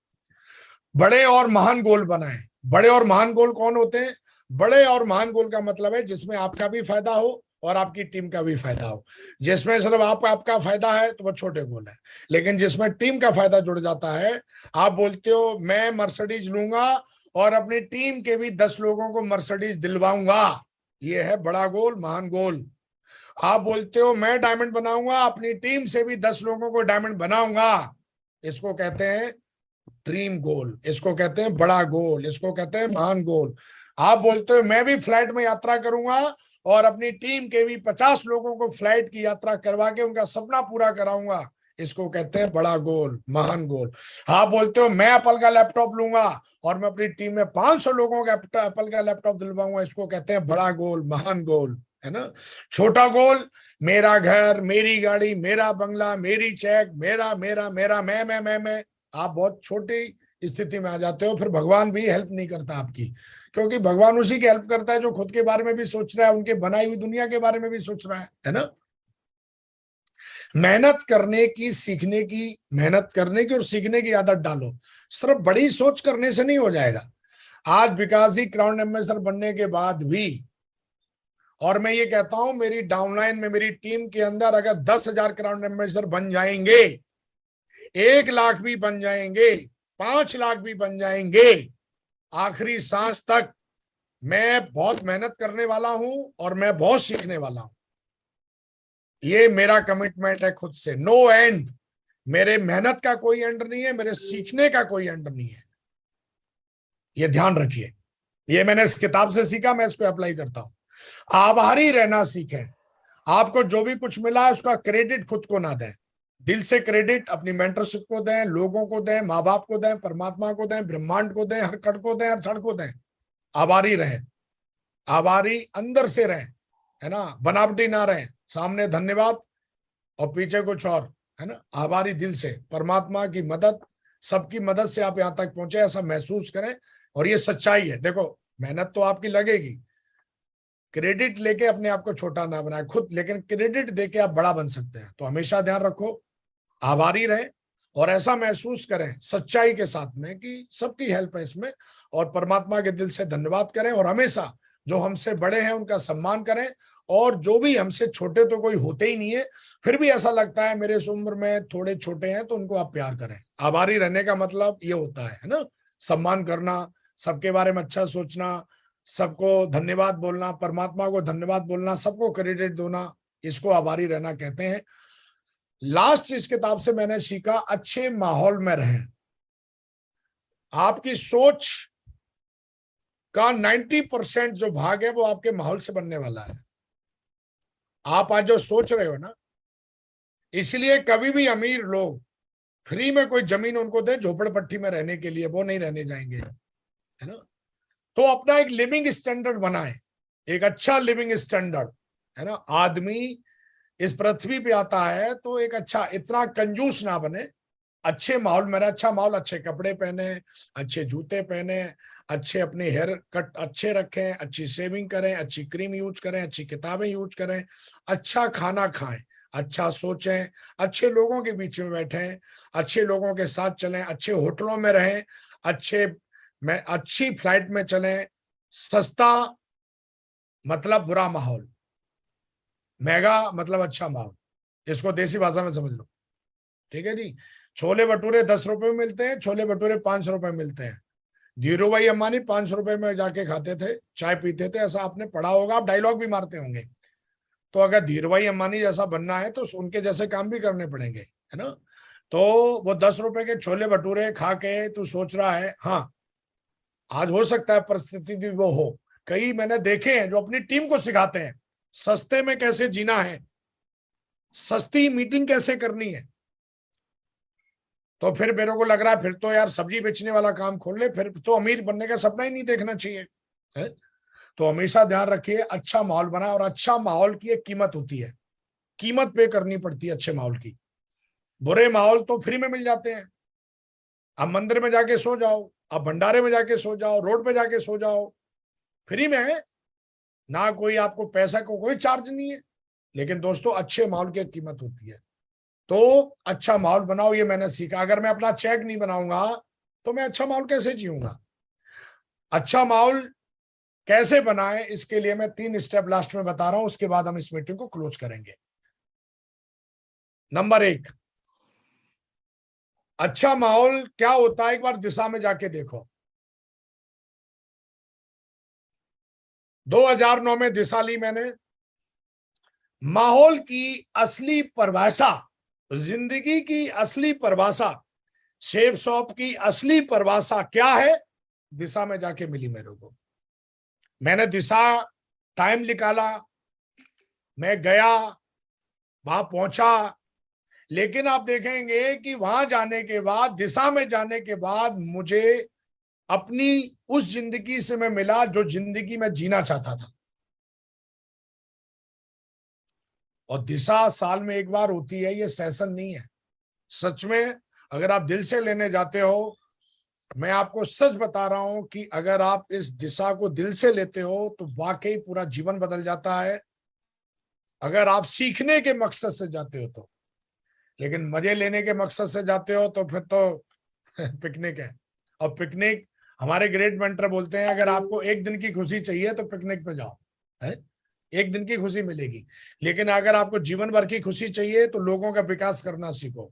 बड़े और महान गोल बनाएं। बड़े और महान गोल कौन होते हैं? बड़े और महान गोल का मतलब है जिसमें आपका भी फायदा हो और आपकी टीम का भी फायदा हो। जिसमें सिर्फ आपका फायदा है तो वो छोटे गोल है, लेकिन जिसमें टीम का फायदा जुड़ जाता है, आप बोलते हो मैं मर्सिडीज लूंगा और अपनी टीम के भी 10 लोगों को मर्सिडीज दिलवाऊंगा, ये है बड़ा गोल, महान गोल। आप बोलते हो मैं डायमंड बनाऊंगा, अपनी टीम से भी 10 लोगों को डायमंड बनाऊंगा, इसको कहते हैं ड्रीम गोल, इसको कहते हैं बड़ा गोल, इसको कहते हैं महान गोल। आप बोलते हो मैं भी फ्लाइट में यात्रा करूंगा और अपनी टीम के भी 50 लोगों को फ्लाइट की यात्रा करवा के उनका सपना पूरा कराऊंगा, इसको कहते हैं बड़ा गोल, महान गोल। आप बोलते हो मैं एप्पल का लैपटॉप लूंगा और मैं अपनी टीम में 500 लोगों का एप्पल का लैपटॉप दिलवाऊंगा, इसको कहते हैं बड़ा गोल, महान गोल, है ना। छोटा गोल, मेरा घर, मेरी गाड़ी, मेरा बंगला, मेरी चेक, मेरा मेरा मेरा मैं। आप बहुत छोटी स्थिति में आ जाते हो, फिर भगवान भी हेल्प नहीं करता आपकी, क्योंकि भगवान उसी की हेल्प करता है जो खुद के बारे में भी सोच रहा है, उनके बनाई हुई दुनिया के बारे में भी सोच रहा है ना। मेहनत करने की, सीखने की, मेहनत करने की और सीखने की आदत डालो। सिर्फ बड़ी सोच करने से नहीं हो जाएगा। आज विकास जी क्राउन एम्बेसडर बनने के बाद भी, और मैं ये कहता हूं मेरी डाउनलाइन में, मेरी टीम के अंदर अगर 10,000 क्राउन एम्बेसडर बन जाएंगे, 1 लाख भी बन जाएंगे, 5 लाख भी बन जाएंगे, आखिरी सांस तक मैं बहुत मेहनत करने वाला हूं और मैं बहुत सीखने वाला हूं। ये मेरा कमिटमेंट है खुद से, नो एंड। मेरे मेहनत का कोई एंड नहीं है, मेरे सीखने का कोई एंड नहीं है, ये ध्यान रखिए। ये मैंने इस किताब से सीखा, मैं इसको अप्लाई करता हूं। आभारी रहना सीखें। आपको जो भी कुछ मिला है उसका क्रेडिट खुद को ना दें, दिल से क्रेडिट अपनी मेंटरशिप को दें, लोगों को दें, माँ बाप को दें, परमात्मा को दें, ब्रह्मांड को दें, हर कण को दें, हर क्षण को दें। आभारी रहें, आभारी अंदर से रहें, है ना, बनावटी ना रहें। सामने धन्यवाद और पीछे कुछ और, है ना। आभारी दिल से, परमात्मा की मदद, सबकी मदद से आप यहां तक पहुंचे, ऐसा महसूस करें। और ये सच्चाई है। देखो, मेहनत तो आपकी लगेगी, क्रेडिट लेके अपने आप को छोटा ना बनाए खुद, लेकिन क्रेडिट देके आप बड़ा बन सकते हैं। तो हमेशा ध्यान रखो, आभारी रहें और ऐसा महसूस करें सच्चाई के साथ में कि सबकी हेल्प है इसमें, और परमात्मा के दिल से धन्यवाद करें। और हमेशा जो हमसे बड़े हैं उनका सम्मान करें, और जो भी हमसे छोटे तो कोई होते ही नहीं है, फिर भी ऐसा लगता है मेरे इस उम्र में थोड़े छोटे हैं, तो उनको आप प्यार करें। आभारी रहने का मतलब ये होता है ना, सम्मान करना, सबके बारे में अच्छा सोचना, सबको धन्यवाद बोलना, परमात्मा को धन्यवाद बोलना, सबको क्रेडिट देना, इसको आभारी रहना कहते हैं। लास्ट इस किताब से मैंने सीखा, अच्छे माहौल में रहें। आपकी सोच का 90% जो भाग है वो आपके माहौल से बनने वाला है। आप आज जो सोच रहे हो ना, इसलिए कभी भी अमीर लोग फ्री में कोई जमीन उनको दे झोपड़पट्टी में रहने के लिए, वो नहीं रहने जाएंगे, है ना। तो अपना एक लिविंग स्टैंडर्ड बनाए, एक अच्छा लिविंग स्टैंडर्ड, है ना। आदमी इस पृथ्वी पे आता है तो एक अच्छा, इतना कंजूस ना बने, अच्छे माहौल में रहे। अच्छा माहौल, अच्छे कपड़े पहने, अच्छे जूते पहने, अच्छे अपने हेयर कट अच्छे रखें, अच्छी सेविंग करें, अच्छी क्रीम यूज करें, अच्छी किताबें यूज करें, अच्छा खाना खाएं, अच्छा सोचें, अच्छे लोगों के बीच में बैठें, अच्छे लोगों के साथ चलें, अच्छे होटलों में रहें, अच्छी फ्लाइट में चलें। सस्ता मतलब बुरा माहौल, महंगा मतलब अच्छा माहौल। इसको देसी भाषा में समझ लो, ठीक है जी। छोले भटूरे 10 रुपए में मिलते हैं, छोले भटूरे 500 रुपए में मिलते हैं। धीरू भाई अंबानी 500 रुपए में जाके खाते थे, चाय पीते थे, ऐसा आपने पढ़ा होगा, आप डायलॉग भी मारते होंगे। तो अगर धीरू भाई अंबानी जैसा बनना है तो उनके जैसे काम भी करने पड़ेंगे, है ना। तो वो 10 रुपए के छोले भटूरे खा के तू सोच रहा है, हाँ आज हो सकता है परिस्थिति भी वो हो। कई मैंने देखे हैं जो अपनी टीम को सिखाते हैं सस्ते में कैसे जीना है, सस्ती मीटिंग कैसे करनी है। तो फिर मेरे को लग रहा है फिर तो यार सब्जी बेचने वाला काम खोल ले, फिर तो अमीर बनने का सपना ही नहीं देखना चाहिए, है? तो हमेशा ध्यान रखिए, अच्छा माहौल बनाए, और अच्छा माहौल की एक कीमत होती है, कीमत पे करनी पड़ती है अच्छे माहौल की। बुरे माहौल तो फ्री में मिल जाते हैं। आप मंदिर में जाके सो जाओ, आप भंडारे में जाके सो जाओ, रोड पे जाके सो जाओ, फ्री में है ना, कोई आपको पैसा को कोई चार्ज नहीं है। लेकिन दोस्तों अच्छे माहौल की कीमत होती है। तो अच्छा माहौल बनाओ, ये मैंने सीखा। अगर मैं अपना चेक नहीं बनाऊंगा तो मैं अच्छा माहौल कैसे जीऊंगा। अच्छा माहौल कैसे बनाए, इसके लिए मैं 3 स्टेप लास्ट में बता रहा हूं, उसके बाद हम इस मीटिंग को क्लोज करेंगे। नंबर 1, अच्छा माहौल क्या होता है, एक बार दिशा में जाके देखो। 2009 में दिशा ली मैंने। माहौल की असली परिभाषा, जिंदगी की असली परिभाषा, शेप शॉप की असली परिभाषा क्या है, दिशा में जाके मिली मेरे को। मैंने दिशा टाइम निकाला, मैं गया, वहां पहुंचा। लेकिन आप देखेंगे कि वहां जाने के बाद, दिशा में जाने के बाद, मुझे अपनी उस जिंदगी से मैं मिला जो जिंदगी में जीना चाहता था। और दिशा साल में एक बार होती है, ये सेशन नहीं है। सच में अगर आप दिल से लेने जाते हो, मैं आपको सच बता रहा हूं कि अगर आप इस दिशा को दिल से लेते हो तो वाकई पूरा जीवन बदल जाता है। अगर आप सीखने के मकसद से जाते हो तो, लेकिन मजे लेने के मकसद से जाते हो तो फिर तो पिकनिक है। और पिकनिक, हमारे ग्रेट मेंटर बोलते हैं अगर आपको एक दिन की खुशी चाहिए तो पिकनिक पे जाओ, है, एक दिन की खुशी मिलेगी। लेकिन अगर आपको जीवन भर की खुशी चाहिए तो लोगों का विकास करना सीखो।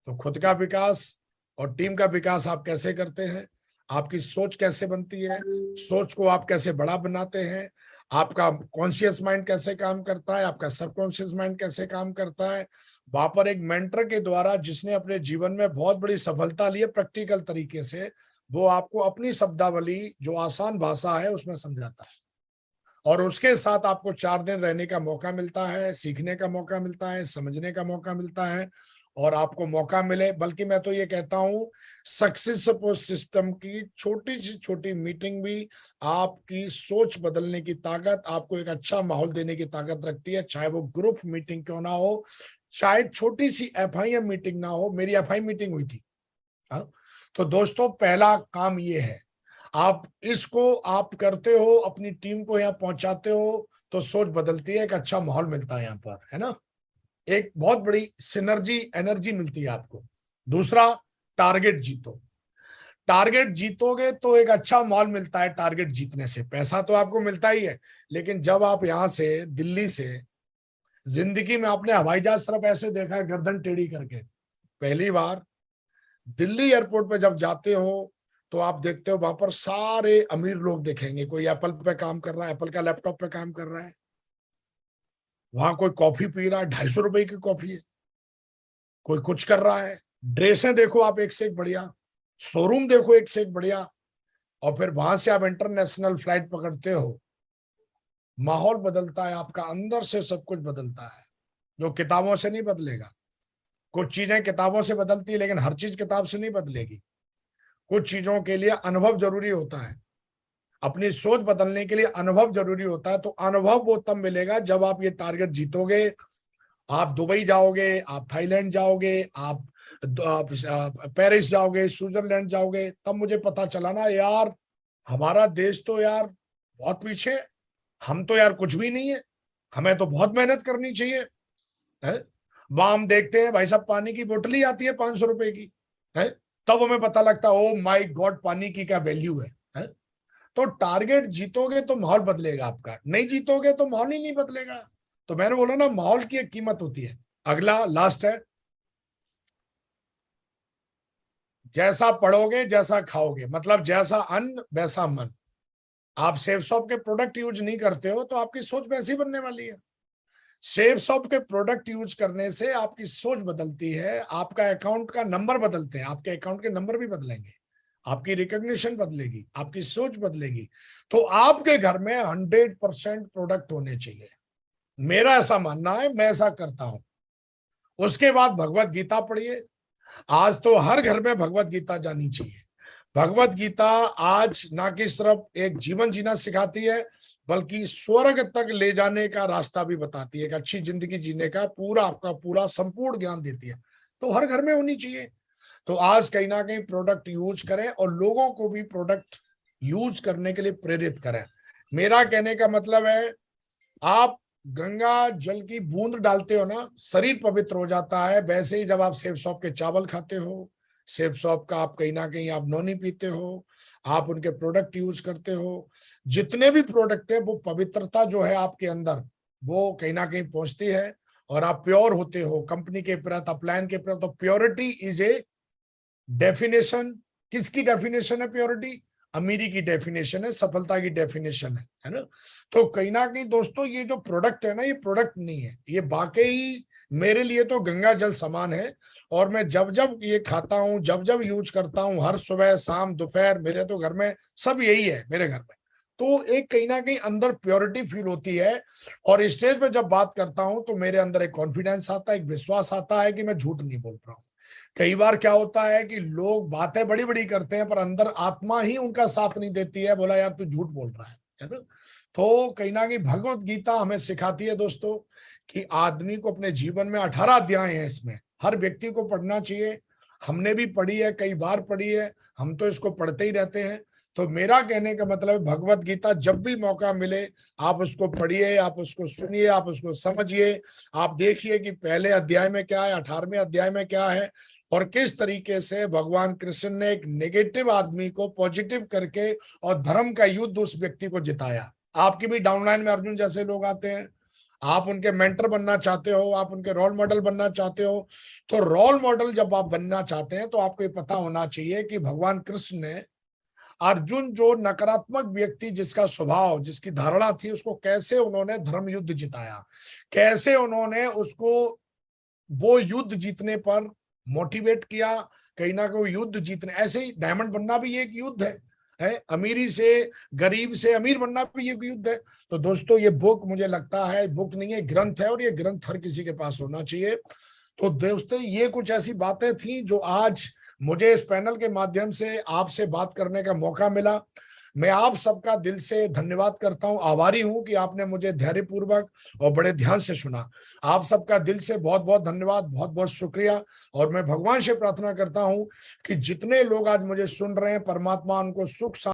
तो खुद का विकास और टीम का विकास आप कैसे करते हैं, आपकी सोच कैसे बनती है, सोच को आप कैसे बड़ा बनाते हैं, आपका कॉन्शियस माइंड कैसे काम करता है, आपका सबकॉन्शियस माइंड कैसे काम करता है। वहां पर एक मेंटर के द्वारा जिसने अपने जीवन में बहुत बड़ी सफलता ली है प्रैक्टिकल तरीके से, वो आपको अपनी शब्दावली जो आसान भाषा है उसमें समझाता है। और उसके साथ आपको 4 दिन रहने का मौका मिलता है, सीखने का मौका मिलता है, समझने का मौका मिलता है। और आपको मौका मिले, बल्कि मैं तो ये कहता हूं सक्सेस सपोर्ट सिस्टम की छोटी सी छोटी मीटिंग भी आपकी सोच बदलने की ताकत, आपको एक अच्छा माहौल देने की ताकत रखती है। चाहे वो ग्रुप मीटिंग क्यों ना हो, चाहे छोटी सी एफआईएम मीटिंग ना हो। मेरी एफआई मीटिंग हुई थी। हाँ? तो दोस्तों पहला काम ये है, आप इसको आप करते हो, अपनी टीम को यहाँ पहुंचाते हो तो सोच बदलती है, एक अच्छा माहौल मिलता है यहाँ पर, है ना। एक बहुत बड़ी सिनर्जी एनर्जी मिलती है आपको। दूसरा, टारगेट जीतो। टारगेट जीतोगे तो एक अच्छा माहौल मिलता है। टारगेट जीतने से पैसा तो आपको मिलता ही है, लेकिन जब आप यहां से दिल्ली से, जिंदगी में आपने हवाई जहाज सिर्फ ऐसे देखा है गर्दन टेढ़ी करके, पहली बार दिल्ली एयरपोर्ट पे जब जाते हो तो आप देखते हो वहां पर सारे अमीर लोग देखेंगे। कोई एप्पल पे काम कर रहा है, एप्पल का लैपटॉप पे काम कर रहा है, वहां कोई कॉफी पी रहा है, 250 रुपए की कॉफी है, कोई कुछ कर रहा है। ड्रेसें देखो आप एक से एक बढ़िया, शोरूम देखो एक से एक बढ़िया। और फिर वहां से आप इंटरनेशनल फ्लाइट पकड़ते हो, माहौल बदलता है आपका, अंदर से सब कुछ बदलता है, जो किताबों से नहीं बदलेगा। कुछ चीजें किताबों से बदलती है, लेकिन हर चीज किताब से नहीं बदलेगी। कुछ चीजों के लिए अनुभव जरूरी होता है, अपनी सोच बदलने के लिए अनुभव जरूरी होता है। तो अनुभव वो तब मिलेगा जब आप ये टारगेट जीतोगे। आप दुबई जाओगे, आप थाईलैंड जाओगे, आप पेरिस जाओगे, स्विट्जरलैंड जाओगे, तब मुझे पता चला ना यार, हमारा देश तो यार बहुत पीछे, हम तो यार कुछ भी नहीं है, हमें तो बहुत मेहनत करनी चाहिए, है? वहां हम देखते हैं भाई साहब पानी की बोतल ही आती है 500 रुपए की है, तब हमें पता लगता है ओ माय गॉड पानी की क्या वैल्यू है? तो टारगेट जीतोगे तो माहौल बदलेगा आपका, नहीं जीतोगे तो माहौल ही नहीं बदलेगा। तो मैंने बोला ना माहौल की एक कीमत होती है। अगला लास्ट है, जैसा पढ़ोगे जैसा खाओगे, मतलब जैसा अन्न वैसा मन। आप सेफ शॉप के प्रोडक्ट यूज नहीं करते हो तो आपकी सोच वैसी बनने वाली है। सेफ शॉप के प्रोडक्ट यूज करने से आपकी सोच बदलती है, आपका अकाउंट का नंबर बदलते हैं, आपके अकाउंट के नंबर भी बदलेंगे, आपकी रिकॉग्निशन बदलेगी, आपकी सोच बदलेगी। तो आपके घर में 100% प्रोडक्ट होने चाहिए, मेरा ऐसा मानना है, मैं ऐसा करता हूं। उसके बाद भगवत गीता पढ़िए। आज तो हर घर में भगवत गीता जानी चाहिए। भगवत गीता आज ना कि सिर्फ एक जीवन जीना सिखाती है, बल्कि स्वर्ग तक ले जाने का रास्ता भी बताती है, एक अच्छी जिंदगी जीने का पूरा आपका पूरा संपूर्ण ज्ञान देती है। तो हर घर में होनी चाहिए। तो आज कहीं ना कहीं प्रोडक्ट यूज करें और लोगों को भी प्रोडक्ट यूज करने के लिए प्रेरित करें। मेरा कहने का मतलब है, आप गंगा जल की बूंद डालते हो ना, शरीर पवित्र हो जाता है। वैसे ही जब आप सेफ शॉप के चावल खाते हो, सेफ शॉप का आप कहीं ना कहीं आप नोनी पीते हो, आप उनके प्रोडक्ट यूज करते हो, जितने भी प्रोडक्ट है वो पवित्रता जो है आपके अंदर वो कहीं ना कहीं पहुंचती है और आप प्योर होते हो कंपनी के प्रति, अपलायन के प्रति। तो प्योरिटी इज ए डेफिनेशन। किसकी डेफिनेशन है प्योरिटी? अमीरी की डेफिनेशन है, सफलता की डेफिनेशन है ना? तो कहीं ना कहीं दोस्तों ये जो प्रोडक्ट है ना, ये प्रोडक्ट नहीं है, ये वाकई मेरे लिए तो गंगा जल समान है। और मैं जब जब ये खाता हूं, जब जब यूज करता हूं, हर सुबह शाम दोपहर, मेरे तो घर में सब यही है मेरे घर में। तो एक कहीं ना कहीं अंदर प्योरिटी फील होती है। और स्टेज पे जब बात करता हूं तो मेरे अंदर एक कॉन्फिडेंस आता है, एक विश्वास आता है कि मैं झूठ नहीं बोल रहा हूँ। कई बार क्या होता है कि लोग बातें बड़ी बड़ी करते हैं पर अंदर आत्मा ही उनका साथ नहीं देती है, बोला यार तू झूठ बोल रहा है ना? तो कहीं ना कहीं भगवत गीता हमें सिखाती है दोस्तों कि आदमी को अपने जीवन में 18 अध्याय हैं, इसमें हर व्यक्ति को पढ़ना चाहिए। हमने भी पढ़ी है, कई बार पढ़ी है, हम तो इसको पढ़ते ही रहते हैं। तो मेरा कहने का मतलब है भगवत गीता जब भी मौका मिले आप उसको पढ़िए, आप उसको सुनिए, आप उसको समझिए। आप देखिए कि पहले अध्याय में क्या है, 18वें अध्याय में क्या है, और किस तरीके से भगवान कृष्ण ने एक नेगेटिव आदमी को पॉजिटिव करके और धर्म का युद्ध उस व्यक्ति को जिताया। आपकी भी डाउनलाइन में अर्जुन जैसे लोग आते हैं, आप उनके मेंटर बनना चाहते हो, आप उनके रोल मॉडल बनना चाहते हो। तो रोल मॉडल जब आप बनना चाहते हैं तो आपको ये पता होना चाहिए कि भगवान कृष्ण ने अर्जुन जो नकारात्मक व्यक्ति, जिसका स्वभाव, जिसकी धारणा थी, उसको कैसे उन्होंने धर्म युद्ध जिताया, कैसे उन्होंने उसको वो युद्ध जीतने पर मोटिवेट किया। कहीं ना कहीं युद्ध जीतने, ऐसे ही डायमंड बनना भी एक युद्ध है, अमीरी से गरीब से अमीर बनना भी एक युद्ध है। तो दोस्तों ये बुक मुझे लगता है बुक नहीं है, ग्रंथ है, और ये ग्रंथ हर किसी के पास होना चाहिए। तो दोस्तों ये कुछ ऐसी बातें थी जो आज मुझे इस पैनल के माध्यम से आपसे बात करने का मौका मिला। मैं आप सबका दिल से धन्यवाद करता हूं, आभारी हूं कि आपने मुझे धैर्यपूर्वक और बड़े ध्यान से सुना। आप सबका दिल से बहुत बहुत धन्यवाद, बहुत बहुत शुक्रिया। और मैं भगवान से प्रार्थना करता हूं कि जितने लोग आज मुझे सुन रहे हैं, परमात्मा उनको सुख